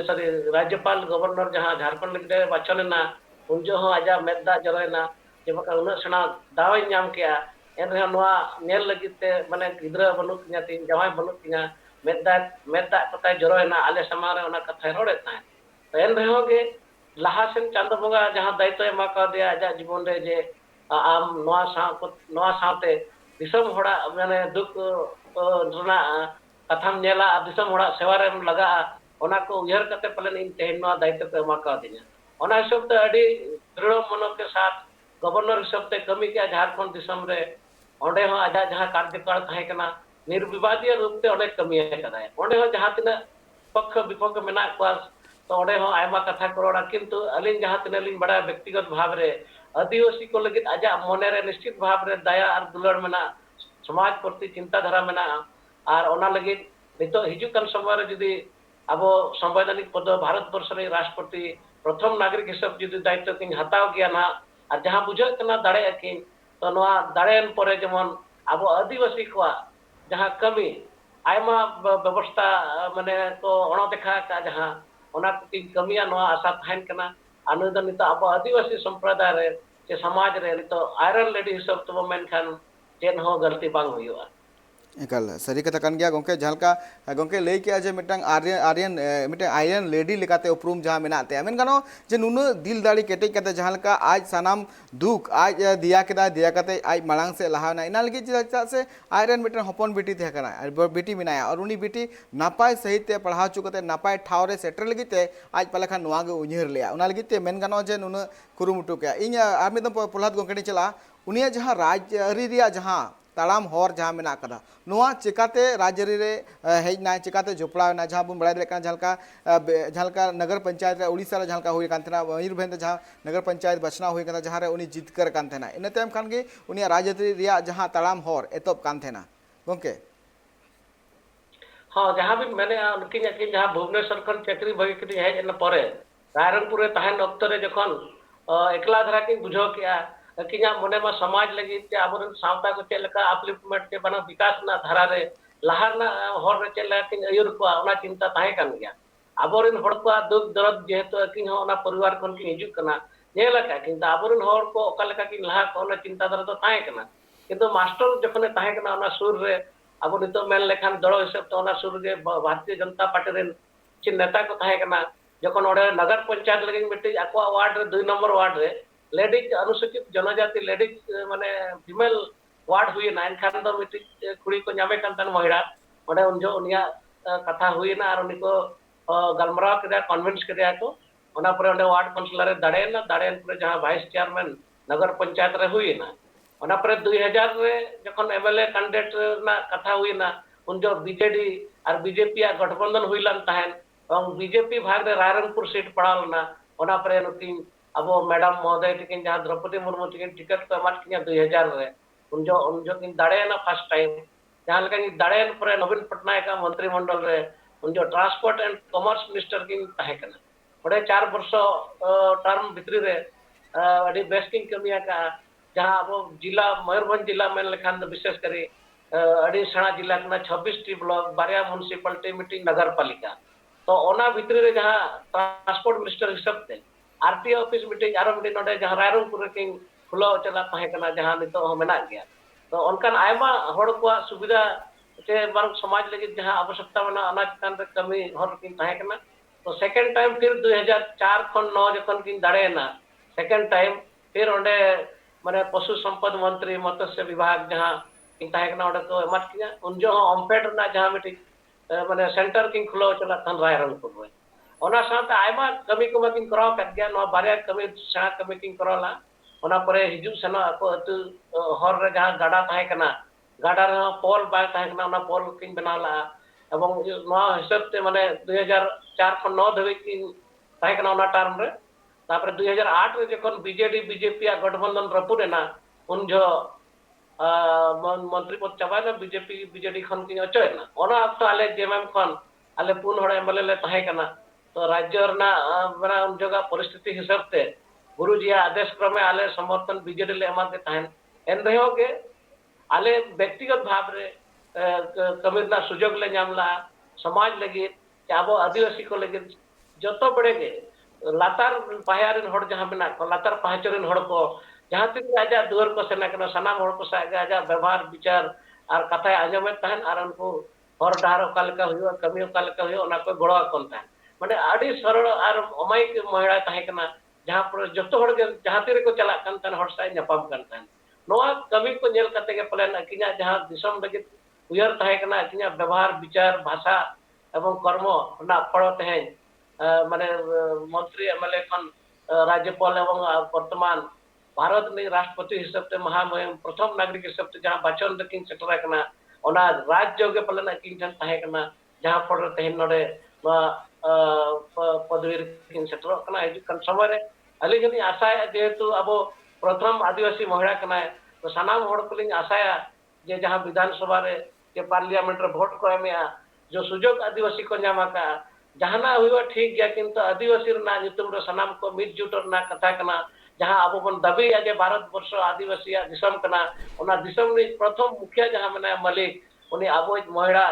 सॉरी राज्यपाल गवर्नर जहां झारखंड लगे बाचलना उन जो हो आजा मेदा जरना जे बका उन सना दावे नाम किया एन रहो नोआ नेल लगी ते माने गिदरा बनु किया तीन जवाय बनु किया मेदा कथा जरोना आले समारे ओना कथा रोड़े ताहें तो एन रहो गे लाहासेन चांद बंगा जहां दायित्व एमा का दे आजा जीवन रे जे आम नोआ साथे दिसम होड़ा माने दुख रना कथाम नेला दिसम होड़ा सेवारे लगा ओना को उयहर कते पलन इन तेहन नोआ दायित्व को एमा का दिया ओना हिसाब ते अडी दृढ़ मनो के साथ गवर्नर हिसाब ते कमी के झारखंड दिसम रे ओंडे हो आजा जहां कार्यकाल थाहे कना निर्विवादीय रूप ते ओंडे कमी कदाय ओंडे हो जहां तिना पक्ष विपक्ष मेना को तो ओंडे हो आयमा कथा करोड़ा किंतु अलिन जहां तिना लिन बड़ा व्यक्तिगत भाव रे आदिवासी को लगित आजा मने रे निश्चित भाव रे दया और दुलड़ मेना समाज प्रति चिंता धारा मेना और ओना लगित नितो हिजुकन समय रे जदी अब संवैधानिक पद भारत वर्ष रे राष्ट्रपति प्रथम नागरिक हिसाब जदी दायित्व किन हताव गया ना और जहां बुझे कना दाड़े अकिन तो नोआ दाड़ेन परे जेमन अब आदिवासी को जहां कमी आयमा व्यवस्था माने तो ओना देखा का जहां ओना की कमिया नोआ आशा थाइन कना अनुदान नितो अब आदिवासी संप्रदाय रे जे समाज रे नितो आयरन लेडी हिसाब तो मेन खान चेन हो गलती बांग हुआ एकल सरी कथा कान गया गोंके जहालका गोंके लई के जे मिटंग आर्यन मिटे आयरन लेडी लेकाते उपरूम जहां मेनाते मेन गानो जे नुनु दिल दाड़ी केटेज कते जहालका आज सनाम दुख आज दिया कते आज मांग से लहाना इना लगी चा से आयरन मिटन हपन बेटी थे कना बेटी मिनाया और उनी बेटी नापाय सहित ते पढ़ा चुकते नापाय ठाव रे सेटर लगिते आज पलखा नोआ गे उन्हर लिया उना लगिते मेन गानो जे नुनु कुरुमुटु के इन आमिदम प्रहलाद गोंके चला उनिया जहां राज अरी रिया जहां तालाम हर जहां मेना कदा नोआ चिकाते राजरी रे हेजना चिकाते जोपड़ा जहां बुन बड़ा देका झलका नगर पंचायत रे उड़ीसा रे झलका हुई कान थना मयूरभंज जहां नगर पंचायत बचना हुई कदा जहां रे उनी जितकर कान थना इन तम खान गे उनी राजरी रिया जहां तालाम हर एतब कान थना गोंके हां जहां भी मैंने उनकी जहां भुवनेश्वर खन चक्री भगे के हेज न परे रायरंगपुर रे तहन अक्तरे जखन एकला धरा के बुझो किया किना मने में समाज लगी ते आबरन सावता को चेलका अपलिफ्टमेंट के बना विकास ना धारा रे लहार ना हर रे चेला किन अयुर को ओना चिंता ताहे कान गया आबरन हर को दुख दर्द जेहेतु किन हो ओना परिवार कोन की हिजु कना नेलका किंतु आबरन हर को ओकालका किन लहा को ओना चिंता दर्द तो ताहे कना किंतु मास्टर जखने ताहे कना ओना सुर रे अब नितो मेन लेखान दड़ो हिसाब तो ओना सुर गे भारतीय जनता पार्टी रे चिन नेता को ताहे कना जखन ओडे नगर पंचायत लगी मिट्टी आको वार्ड रे 2 नंबर वार्ड रे लेडीज अनुसूचित जनजाति लेडीज माने फीमेल वार्ड हुई ना एनखान दो मिट्टी कुड़ी को नामे कान तन महिला ओडे उनजो उनिया कथा हुई ना और उनको गलमराव के कन्विंस के को ओना पर ओडे वार्ड काउंसिलर दाड़ेन पर जहां वाइस चेयरमैन नगर पंचायत रे हुई ना ओना पर 2000 रे जखन एमएलए कैंडिडेट ना कथा हुई ना उनजो बीजेडी और बीजेपी आ गठबंधन हुईलन तहन और बीजेपी भाग रे रायरंगपुर सीट पड़ाल ना ओना पर नुकी अब मैडम महोदय टिकिन जहां द्रौपदी मुर्मू टिकिन टिकट को एमाट किया 2000 रे उनजो किन दाड़ेना फर्स्ट टाइम जहां लगा दाड़ेन पर नवीन पटनायक का मंत्रिमंडल रे उनजो ट्रांसपोर्ट एंड कॉमर्स मिनिस्टर किन ताहे कना बड़े 4 वर्ष टर्म भितरी रे अडी बेस्टिंग कमिया का जहां अब जिला मयूरभंज जिला में लेखान विशेष करी अडी सणा जिला कना 26 टी ब्लॉक बारिया म्युनिसिपलिटी मीटिंग नगर पालिका तो ओना भितरी रे जहां ट्रांसपोर्ट मिनिस्टर हिसाब ते आरटीओ ऑफिस मीटिंग आरो मीटिंग नोडे जहां रायरंगपुर के खुलो चला ताहे कना जहां नितो हो मेना गया तो उनकान आयमा हड़ को सुविधा से बार समाज लगी जहां आवश्यकता मना अनाज कान रे कमी हर किन ताहे कना तो सेकंड टाइम फिर 2004 खन 9 जखन किन दाड़ेना सेकंड टाइम फिर ओंडे माने पशु संपद मंत्री मत्स्य विभाग जहां किन ताहे कना ओंडे को एमाट किया उनजो ओमपेड ना जहां मीटिंग माने सेंटर किन खुलो चला तन रायरंगपुर रे ओना साथ आयमा कमी को किन कराव कर गया नो बारे कमी सा कमी किन कराला ओना परे हिजु सना को अतु हर रे जहां गाडा ताहे कना गाडा रे पोल बा ताहे कना ओना पोल किन बनाला एवं नो हिसाब ते माने 2004 खन 9 धबे किन ताहे कना ओना टर्म रे तापर 2008 रे जखन बीजेडी बीजेपी आ गठबंधन रपुरे ना उन जो मंत्री पद चाबा ना बीजेपी बीजेडी खन किन अचय ना ओना तो आले जेएमएम खन आले पुन हड़ एमएलए ले ताहे कना तो राज्य बना उन जगह परिस्थिति हिसाब से गुरुजी आदेश क्रमे आले समर्थन बीजेडी ले एमा के तहन एन रहो के आले व्यक्तिगत भाव रे कमिरना सुजोग ले नामला समाज लगी चाबो आदिवासी को लगी जतो बड़े के लातार पाहारिन हड़ जहां बिना को लातार पहचरिन हड़ को जहां तक आजा दुआर को सेना कना सनाम हड़ को सागा आजा व्यवहार विचार और कथा आजमे तहन और उनको हर डार ओका लेका हुआ कमी ओका लेका हुआ ओना को गड़ो आकोन था माने आडी सरल आर अमायिक महिला ताहे कना जहां पर जतो हर के जहां तेरे को चला कान तन हर साइ नपाम कान तन नोआ कमी को नेल कते के प्लान अकिना जहां दिसम लगे उयर ताहे कना अकिना व्यवहार विचार भाषा एवं कर्म ना फड़ो तहे माने मंत्री एमएलए खन राज्यपाल एवं वर्तमान भारत में राष्ट्रपति हिसाब से महामहिम प्रथम नागरिक हिसाब से जहां बचन दकिन सेटरा कना ओना राज्य के पलन किन ठन ताहे कना जहां पर तेहन नोडे पदवी किन सेटरो कना हिजु कन समय रे अली जनी आशा जेहेतु अब प्रथम आदिवासी महिला कना तो सनाम हड़ को आशा जे जहां विधानसभा रे के पार्लियामेंट रे वोट को एमेया जो सुजोग आदिवासी को नामा का जहाना हुआ ठीक गया किंतु आदिवासी ना नितुम रे सनाम को मिट जुटर ना कथा कना जहां अब बन दबी जे भारत वर्ष आदिवासी दिसम कना ओना दिसम नि प्रथम मुखिया जहां मने मलिक उनी अब महिला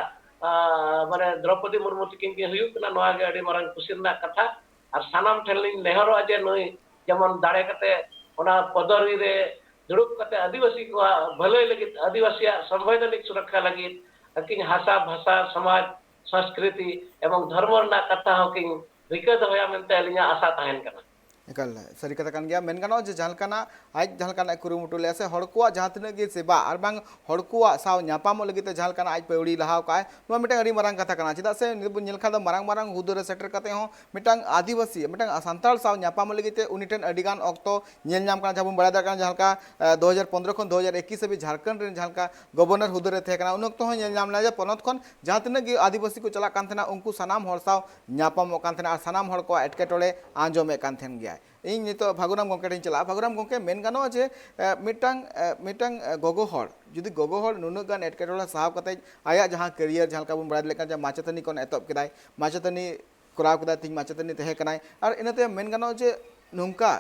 माने द्रौपदी मुर्मू तकिन के हुयु कना नोआ गे अडी मारंग खुशिरना कथा और सनाम ठेलिन नेहरो जे नई जेमन दाड़े कते ओना पदवी रे दुड़ुब कते आदिवासी को भले लगी आदिवासी संवैधानिक सुरक्षा लगी अकिन भाषा भाषा समाज संस्कृति एवं धर्म ना कथा होकिन रिकत होया मेनते अलिया आशा ताहेन कना एकल सरी कथा कान गया मेन गानो जे जहालकाना आज जहालकाना कुरुमुटु ले से हड़कुआ जहां तिना गे सेवा और बांग हड़कुआ साव न्यापामो लगी ते जहालकाना आज पेउड़ी लहाव का नो मिटang अडी मारंग कथा काना चिदा से निबु नेल खा द मारंग मारंग हुदो रे सेटर कते हो मिटang आदिवासी मिटang सांताल साव न्यापामो लगी ते उनी ठेन अडी गान ऑक्तो नेल नाम काना जबु बड़ा दरकान जहालका 2015 खन 2021 से भी झारखंड रे जहालका गवर्नर हुदो रे थे काना उन ऑक्तो हो नेल नाम ना जे पनत खन जहां तिना गे आदिवासी को चला कान थेना उनको सनाम हर साव न्यापामो कान थेना सनाम हर को एटकेटोले आंजोमे कान थेन गया इन नित भागुराम गंके ठेन चला भागुराम गंके मेन गानो जे मिटang गोगो हर जुदी गोगो हर नुनु गान एटकेटोला साहब कते आया जहां करियर जहां का बन बड़ा लेका माचतनी कोन एतब केदाय माचतनी कोराव केदा तिन माचतनी तहे कनाय और इनते मेन गानो जे नुंका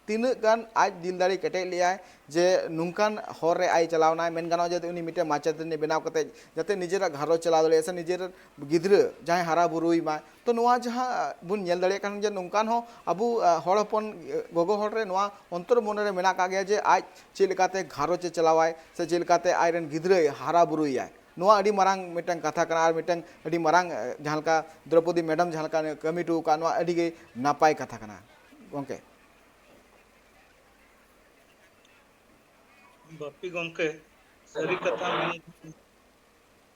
तीन गान आज दिलदारी केटे लिया जे नुकान हर रे आई चलावना मेन गानो जे उनी मिटे माचतनी बनाव कते जते निजेरा घरो चलाव दले से निजेर गिद्र जहां हारा बुरुई मा तो नोआ जहां बुन नेल दड़े कान जे नुकान हो अबु हड़ हपन गोगो हड़ रे नोआ अंतर मन रे मेना का गया जे आज चेलकाते घरो चे चलावाय से चेलकाते आयरन गिद्र हारा बुरुई नोआ अडी मारंग मिटंग कथा कना और मिटंग अडी मारंग जहां द्रौपदी मैडम जहां कमिटू का नोआ अडी गे नापाय कथा कना गंके बापी गंके सरी कथा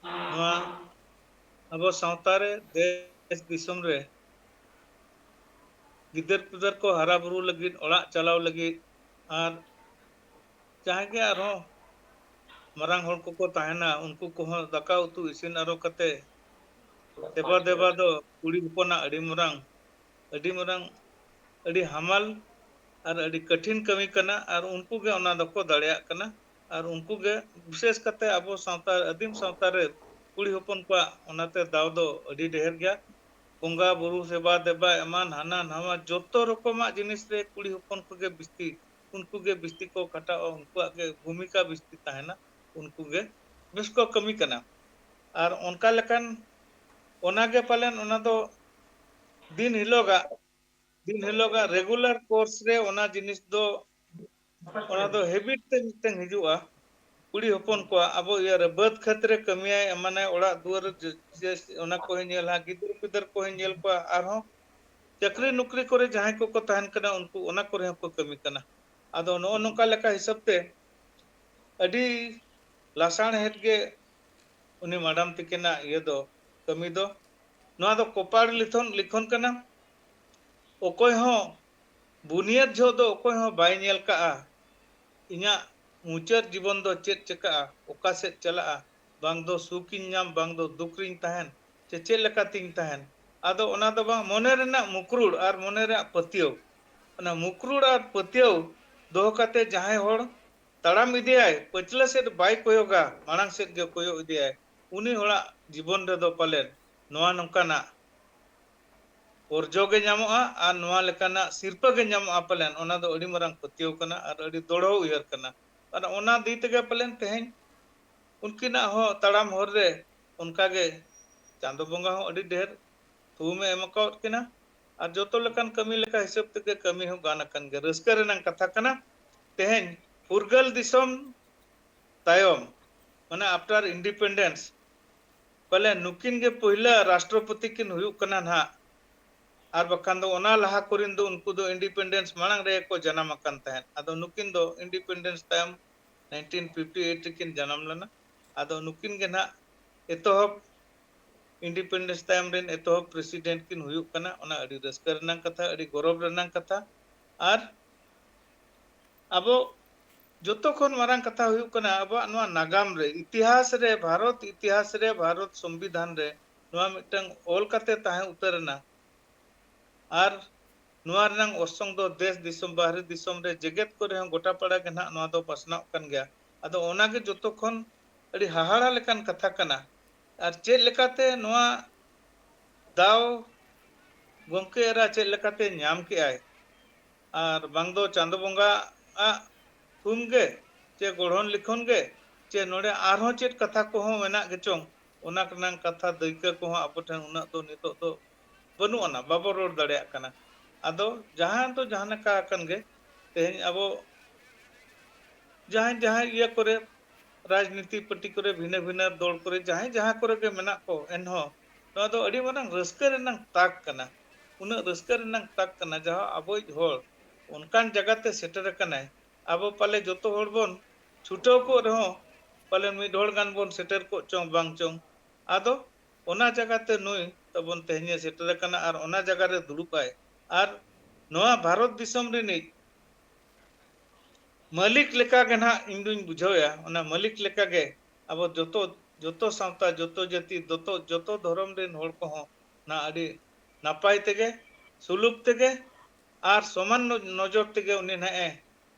नवा अब सावतारे देश दिसम रे गिदर पिदर को हरा बुरु लगी ओड़ा चलाव लगी और चाहे के आरो मरांग हर को ताहेना उनको को दाका उतु इसिन आरो कते देबा देबा दो कुड़ी हपना अडी मरांग अडी हमाल और अडी कठिन कमी कना और उनको के ओना दको दड़िया कना और उनको के विशेष कते अब सावता आदिम सावता रे कुड़ी हपन को ओनाते दाव दो अडी ढेर गया बंगा बुरु सेवा देबा एमान हाना नवा जोतो रकमा जिनिस रे कुड़ी हपन को के बिस्ती उनको के बिस्ती को कटा उनको के भूमिका बिस्ती ताहेना उनको के बिस को कमी कना और उनका लेकन ओना के पालन ओना दो दिन हिलोगा रेगुलर कोर्स रे ओना जिनिस दो हैबिट ते मिटन हिजुआ कुड़ी हपन को अब यार बद खतरे कमियाय माने ओड़ा दुआर ओना को नेला गिदर पिदर को नेल को आरो चक्री नुकरी करे जहां को तहन कना उनको ओना करे को कमी कना आदो नो नोका लेका हिसाब ते अडी लासाण हेट के उनी मैडम तिकेना ये दो कमी दो नोआ दो कोपाड़ लिखन कना ओकोय हो बुनियाद झो दो ओकोय हो बाय नेल का इना मुचार जीवन दो चेत चका ओका से चला बांग दो सुकिन नाम बांग दो दुकरिन तहन चे लेका तिन तहन आदो ओना दो बांग मने रेना मुकरुड़ और मने रे पतियो ओना मुकरुड़ और पतियो दो कते जहां होड़ तड़ाम इदियाय पचला से बाय कोयोगा मांग से गे कोयो इदियाय उनी होड़ा जीवन रे दो पालेन नोआ नंकाना orjo ge nyamoa ar noa lekana sirpa ge nyamoa palen ona do adi marang patiyo kana ar adi dodo uyar kana ar ona di tege palen teheng unkina ho tadam hor re unka ge chando bonga ho adi der thume emako kina ar joto lekan kami leka hisab tege kami ho gana kan ge raska renang katha kana teheng furgal disom tayom mane after independence पहले नुकिन के पहला राष्ट्रपति किन हुयुक कना ना और बखान दो ओना लहा कोरिन दो उनको दो इंडिपेंडेंस मांग रे को जन्म अकन तहन अदो नुकिन दो इंडिपेंडेंस टाइम 1958 किन जन्म लना अदो नुकिन के ना एतोहब इंडिपेंडेंस टाइम रेन एतोहब प्रेसिडेंट किन हुयुक कना ओना अडी रस्कर रनंग कथा अडी गौरव रनंग कथा और अब जोतो खन मारंग कथा हुयुक कना अब नवा नागाम रे इतिहास रे भारत संविधान रे नवा मिटंग ऑल कते ताहे उतरना और नवा रनंग ओसंग दो देश दिसम बाहरी दिसम रे जगत को रे गोटा पड़ा के ना नवा दो पसनाव कन गया अदो ओना के जोतो खन अडी हाहाड़ा लेकान कथा कना और चेक लेकाते नवा दाव गोंके एरा चेक लेकाते ᱧᱟᱢ के आए और बांग दो चांदो बंगा आ थुम गे चे गढ़न लिखन गे चे नोडे आरहों चेक कथा को हो मेना गे चोंग ओना कनांग कथा दैका को हो अब ठन उना तो नितो तो बनु अना बाबो रोड दड़े कना अदो जहां तो जहां का कन गे तेहन अब जहां जहां ये करे राजनीति पार्टी करे भिन्न भिन्न दल करे जहां करे के मेना को एनहो तो दो अडी मारंग रस्कर रनंग ताक कना उना रस्कर रनंग ताक कना जहां अबो होर उनकान जगह ते सेटर कनाय अब पाले जोतो होर बोन छुटो को रहो पाले मिड होर गान बोन सेटर को चोंग बांग चोंग आदो ओना जगह ते नुई तबन तेहने सेटर कना और ओना जगह रे दुड़ुपाय और नवा भारत दिसम रे मालिक लेका के ना इन दुई बुझावया ओना मालिक लेका के अब जोतो जोतो सावता जोतो जाति जोतो धर्म रे होर को हो ना अडी नापाय तेगे सुलुक तेगे और समान नजर तेगे उनी ना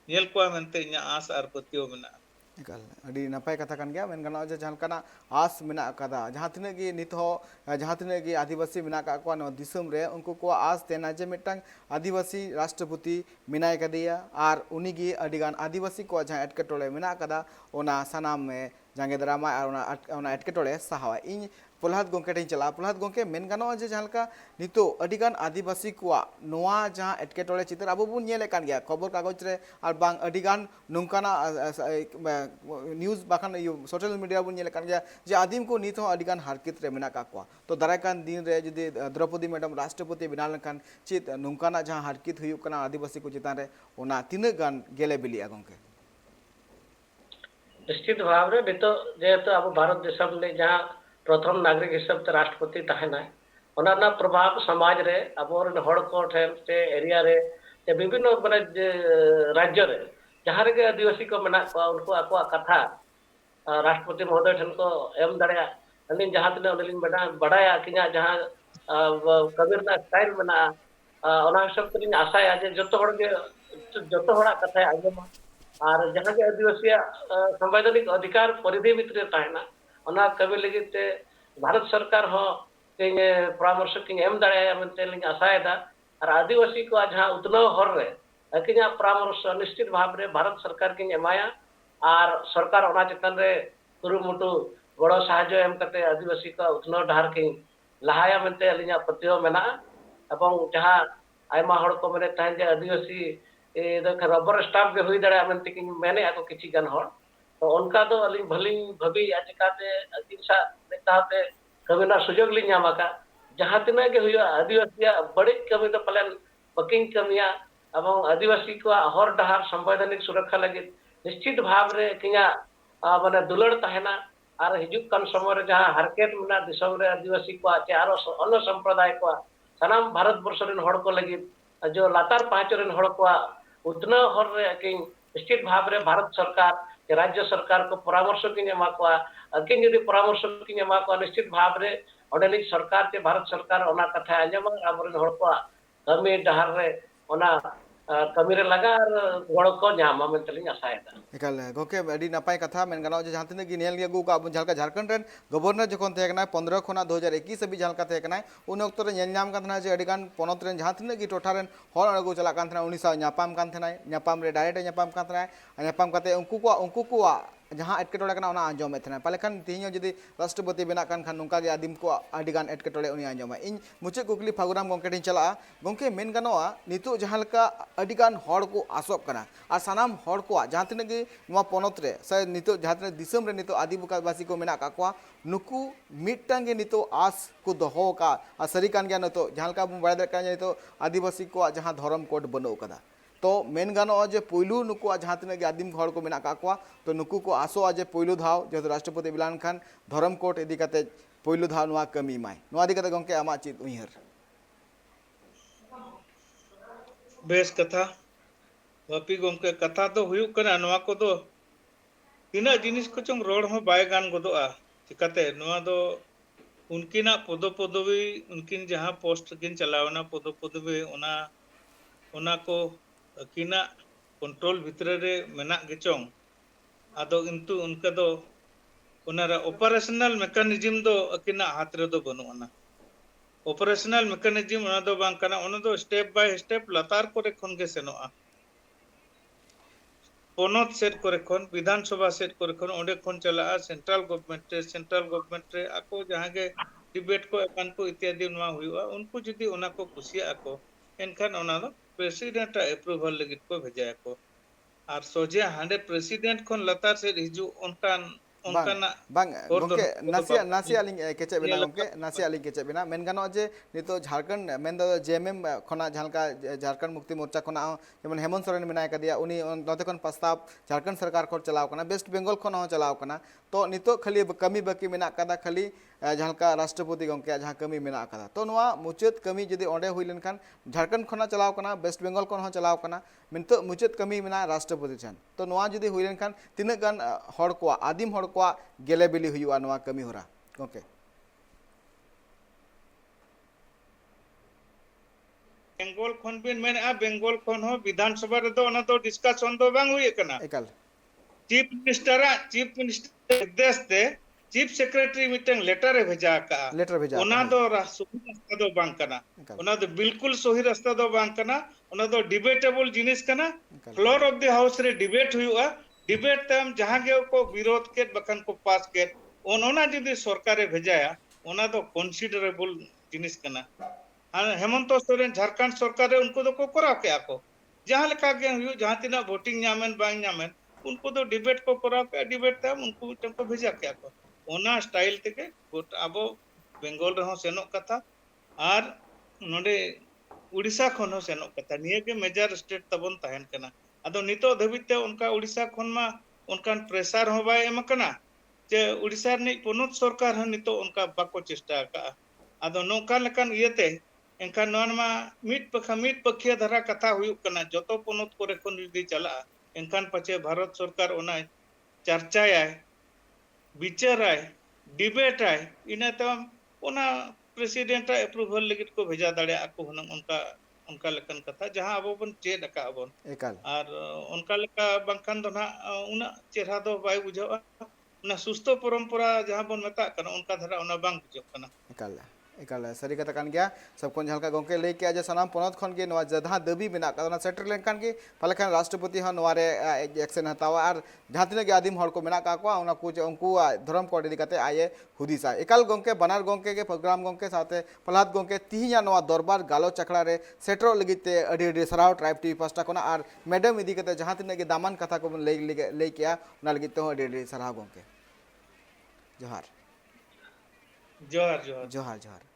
नेल को मेनते इना आस और पतियो मेना एकाल अड़ी नपाय कथा कान गया मेन गाना जहां काना आस मेना कदा जहां तिने गी नित हो जहां तिने गी आदिवासी मेना का को नो दिसम रे उनको को आस तेना जे मिटंग आदिवासी राष्ट्रपति मेनाय कदिया और उनी गी अडिगान आदिवासी को जहां एटकेटोले मेना कदा ओना सनाम में जांगे दरामा और ओना एटकेटोले सहावा इन प्रहलाद गोंके टेन चला प्रहलाद गोंके मेन गानो जे जहां नितो अडिगान आदिवासी को नोआ जहां एटकेटोले चित्र अब बुन नेले कान गया खबर कागज रे और बांग अडिगान नुंकाना न्यूज़ बाखान सोशल मीडिया बुन नेले कान गया जे आदिम को नित हो अडिगान हारकित रे मेना का को तो दारायकान दिन रे जदि द्रौपदी मैडम राष्ट्रपति बिना लेकान चित नुंकाना जहां हारकित हुयुक कना आदिवासी को चितान रे ओना तिना गान गेले बिलिया गोंके निश्चित भाव रे नितो जेहेतु अब भारत देशम ले जहां प्रथम नागरिक हिसाब से राष्ट्रपति तहना ओना प्रभाव समाज रे अब हड़ को ठेन से एरिया रे से विभिन्न माने राज्य रे जहां रे आदिवासी को मेना को उनको आको कथा राष्ट्रपति महोदय ठन को एम दड़या अलिन जहां तने अलिन बड़ा बड़ाया किना जहां कबीर ना स्टाइल मेना ओना हिसाब ते आशा जे जतो हड़ा कथा आजमा और जहां के आदिवासी संवैधानिक अधिकार परिधि भितर तहना ओना कवि लगी ते भारत सरकार हो परामर्श की एम दाड़ा मनते आशाएदा और आदिवासी को जहां उतनो हर रे अकिना परामर्श निश्चित भाव रे भारत सरकार की एमाया और सरकार ओना चेतन रे कुरुमुटु गड़ो साहाय्य एम कते आदिवासी को उतनो डहार की लहाया मनते अलिना पतियो मेना एवं जहां आयमा हड़ को मेने तहन जे आदिवासी रबर स्टाफ भी हुई दाड़ा मनते की मेने आको किछि गन हड़ तो उनका तो अली भली भभी चिकाते अतिशा नेताते कविना सुजोग ली नामाका जहां तिना के हुआ आदिवासी बड़ी कमी तो पलन बकिंग कमिया एवं आदिवासी को हर डहार संवैधानिक सुरक्षा लगे निश्चित भाव रे किया माने दुलड़ तहना और हिजुक कन समय जहां हरकेत मेना दिसम रे आदिवासी को चे आरो अन्य संप्रदाय को सनाम भारत वर्ष रेन हड़ को लगे जो लातार पांच रेन हड़ को उतना हर रे कि निश्चित भाव रे भारत सरकार राज्य सरकार को परामर्श की एमा को अकिन यदि परामर्श की एमा को निश्चित भाव रे ओडनी सरकार के भारत सरकार ओना कथा आजमा आबरन हड़ को कमी डहार रे ओना कमी रे लगा और गड़ को न्यामा मेंतलिंग आशाएदा एकाल गोके अडी नपाय कथा मेन गानो जे जहां तिने गी नेल गु का अब झालका झारखंड रेन गवर्नर जखन थे कना 15 खोना 2021 भी झालका थे कना उन वक्त रे नेल नाम काथना जे अडिगान पोनत रेन जहां तिने गी टोठा रेन हर अगु चला कान थना 19 न्यापाम कान थना न्यापाम रे डायरेक्ट न्यापाम कान थना न्यापाम काते उनको को जहाँ एटकेटोड़े कना ओना आंजोमे थे पाले खान तीन जुदी राष्ट्रपति बना खान नौका गे आदिम को आदिगान एटकेटोड़े उनी आंजोमा इन मुचाद कुकली फागुराम गोंके टिन चला गोंके मेन गानोआ नितो जहाँ लेका आदिगान हड़ को आसोब कना और सानाम हड़ को जहाँ तिना गे नोआ पोनोत रे से नितो जहाँ तिना दिसम रे नितो आदिवासी को मेना काकवा नुकु मिटटांग गे नितो आस को दोहो का और सरी कान गया नितो जहाँ लेका बन बाड़े का नितो आदिवासी को जहाँ धर्म कोड बनो कदा तो मेन गानोआ जे पुलू नुकु जहाँ तिना आदिम हड़ को मेना काकवा तो नुकु को आसोआ जे पुलू धाव जो राष्ट्रपति बिलान खान धर्म कोड इदी कते पुलू धाव नोआ कमी माय नोआ इदी कते गोंके आमा चित उइहर बेस कथा वापी गोंके कथा तो हुयुक कना नोआ को दो तीना जिनिस को चंग रोड हो बाय गान गोदोआ चिकाते नोआ दो उनकिना पदवी उनकिन जहाँ पोस्ट किन चलावना पदवी ओना को अकिना कंट्रोल भितरे रे मेना गेचोंग आदो किंतु उनका दो ओनारा ऑपरेशनल मैकेनिज्म दो अकिना हाथ रे दो बनुआना ऑपरेशनल मैकेनिज्म ओना दो बांग कना ओना दो स्टेप बाय स्टेप लतार कोरे खन गे सेनोआ पोनोत सेट करे खन विधानसभा सेट करे खन ओंडे खन चला सेंट्रल गवर्नमेंट रे आको जहाँ गे डिबेट को एकान को इत्यादि नवा हुआ उनको जुदी ओना को खुशिया को एनखान ओना दो प्रेसिडेंट अप्रूवल लगित को भेजा को और सोजे हांडे प्रेसिडेंट खन लतार से हिजु उनकान bang gongke nasi aling kece bina gongke nasi aling kece bina men gano je nito Jharkhand men do JMM khona jhalka Jharkhand Mukti Morcha khona jemon Hemant Soren menai ka dia uni note kon प्रस्ताव Jharkhand सरकार को चलाव कना waste Bengal खन हो चलाव कना तो नितो खाली कमी बाकी मेना कदा खाली जहाँका राष्ट्रपति गंके जहाँ कमी मेना कदा तो नोआ मुचाद कमी जदि ओंडे हुई लेनखान झारखंड खना चलाव कना वेस्ट बेंगल खन हो चलाव कना मिनतो मुचाद कमी मेना राष्ट्रपति ठन तो नोआ जदि हुई लेनखान तिना गान हड़ को आदिम हड़ को गेले बिली हुआ नोआ कमी होरा गंके बेंगल खन बिन मेना बेंगल खन हो विधानसभा रे दो ओना तो डिस्कशन दो बांग हुई कना एकाल चीफ मिनिस्टर देश दे चीफ सेक्रेटरी मीटिंग लेटर रे भेजा का ओना दो सही रास्ता दो बांग कना ओना दो बिल्कुल सही रास्ता दो बांग कना ओना दो डिबेटेबल जिनिस कना फ्लोर ऑफ द हाउस रे डिबेट हुआ डिबेट तम जहां गे को विरोध के बखन को पास के ओना जदी सरकार भेजाया ओना दो कंसीडरेबल जिनिस कना हेमंत सोरेन झारखंड सरकार रे उनको दो को करा के आको जहां लेका गे हुई जहां तिना वोटिंग नामेन बांग नामेन उनको तो डिबेट को करा के डिबेट तम उनको को भेजा के आको ओना स्टाइल तेके आबो बेंगल रे हो सेनो कथा और नोडे उड़ीसा खन हो सेनो कथा निये के मेजर स्टेट तबन तहन कना आदो नितो धबिते उनका उड़ीसा खन मा उनकान प्रेशर हो बाय एम कना जे उड़ीसा नि पोनोत सरकार ह नितो उनका बाको चेष्टा का आदो नोका लकान इयते एनखान नोन मा मिट पखिया धरा कथा हुयु कना जतो पोनोत कोरे खन जदी चला एनखान पछे भारत सरकार ओना चर्चाया विचाराय डिबेट आय इना तम ओना प्रेसिडेंट अप्रूवल लगित को भेजा दाड़े आको हुनम उनका लेकन कथा जहां अब बन चेड का अबन एकाल और उनका लेका बंखान दो ना उना चेहरा दो बाय बुझा उना सुस्तो परंपरा जहां बन मता कना उनका धरा उना बांग बुझो कना एकाल एकाल सरी कथा कान गया सब कोन झलका गोंके ले के आज सनाम पोनत खन के नवा जधा दबी बिना कना सेटर लेनखान के पालेखान राष्ट्रपति ह नवा रे एक्शन हतावा और जहां तिना के आदिम हड़ को मेना का को उना को उनको धर्म कोड इदी कते आये हुदिसा एकाल गोंके बनार गोंके के प्रोग्राम गोंके साथे प्रहलाद गोंके तिहिया नवा दरबार गालो चकड़ा रे सेटर लगिते अडी सराव ट्राइब टीवी पास्टा कोना और मैडम इदी कते जहां तिना के दामन कथा को ले किया उना लगिते हो अडी सराव गोंके जोहार जोहार जोहार जोहार जोहार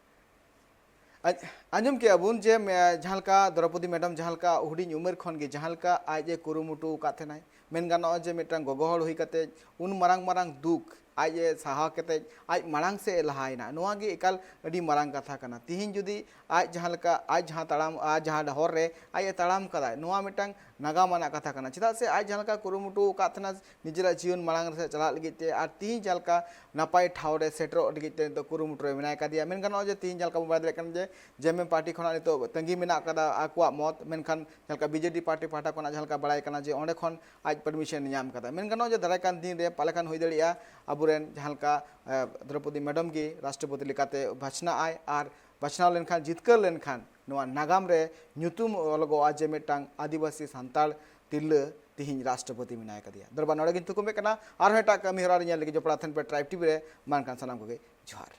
आंजम के अबुन जे जहाँलका द्रौपदी मैडम जहाँलका हुडिंग उमर खन गे जहाँलका आजे कुरुमुटु काथेनाय मेन गानो जे मिटन गोगोहड़ हुई कते उन मारंग मारंग दुख आजे साहा कते आज मारंग से लहायना नोआ गे एकाल अडी मारंग कथा कना तिहिन जुदी आज जहाँलका आज जहाँ तड़ाम आज जहाँ डहर रे आज तड़ाम कदा नोआ मिटन नागामाना कथा कना चेदा से आज जहाँलका कुरुमुटु काथेना निजेरा जीवन मारंग से चला लगिते और तिहिन जहाँलका नापाय ठाव रे सेटरो लगिते तो कुरुमुटु रे मेनाय कादिया मेन गानो जे तिहिन जहाँलका मोबाइल रे कन जे जेएमएम पार्टी खना नितो तंगी मेना कदा आकुआ मत मेनखान जहाँलका बीजेडी पार्टी पाटा खना जहाँलका बड़ाय कना जे ओंडे खन आज परमिशन ᱧᱟᱢ कदा मेन गानो जे दाराय कान दिन रे पालेखान हुई दड़िया अबुरेन जहाँलका द्रौपदी मैडम की राष्ट्रपति लेकाते भाषणा आय और भाषणा लेनखान जितकर लेनखान नोआ नागाम रे ᱧᱩᱛᱩᱢ ᱚᱞᱚᱜᱚᱜᱼᱟ जे मिटांग आदिवासी सान्ताड़ तिरला तिहिं राष्ट्रपति मेना कदिया दरबार नोड़े गिन तुकुमे कना आर हेटा कमी हरा रे लगे जो पड़ा थन पे ट्राइब टीवी रे मान कान सलाम को जोहार।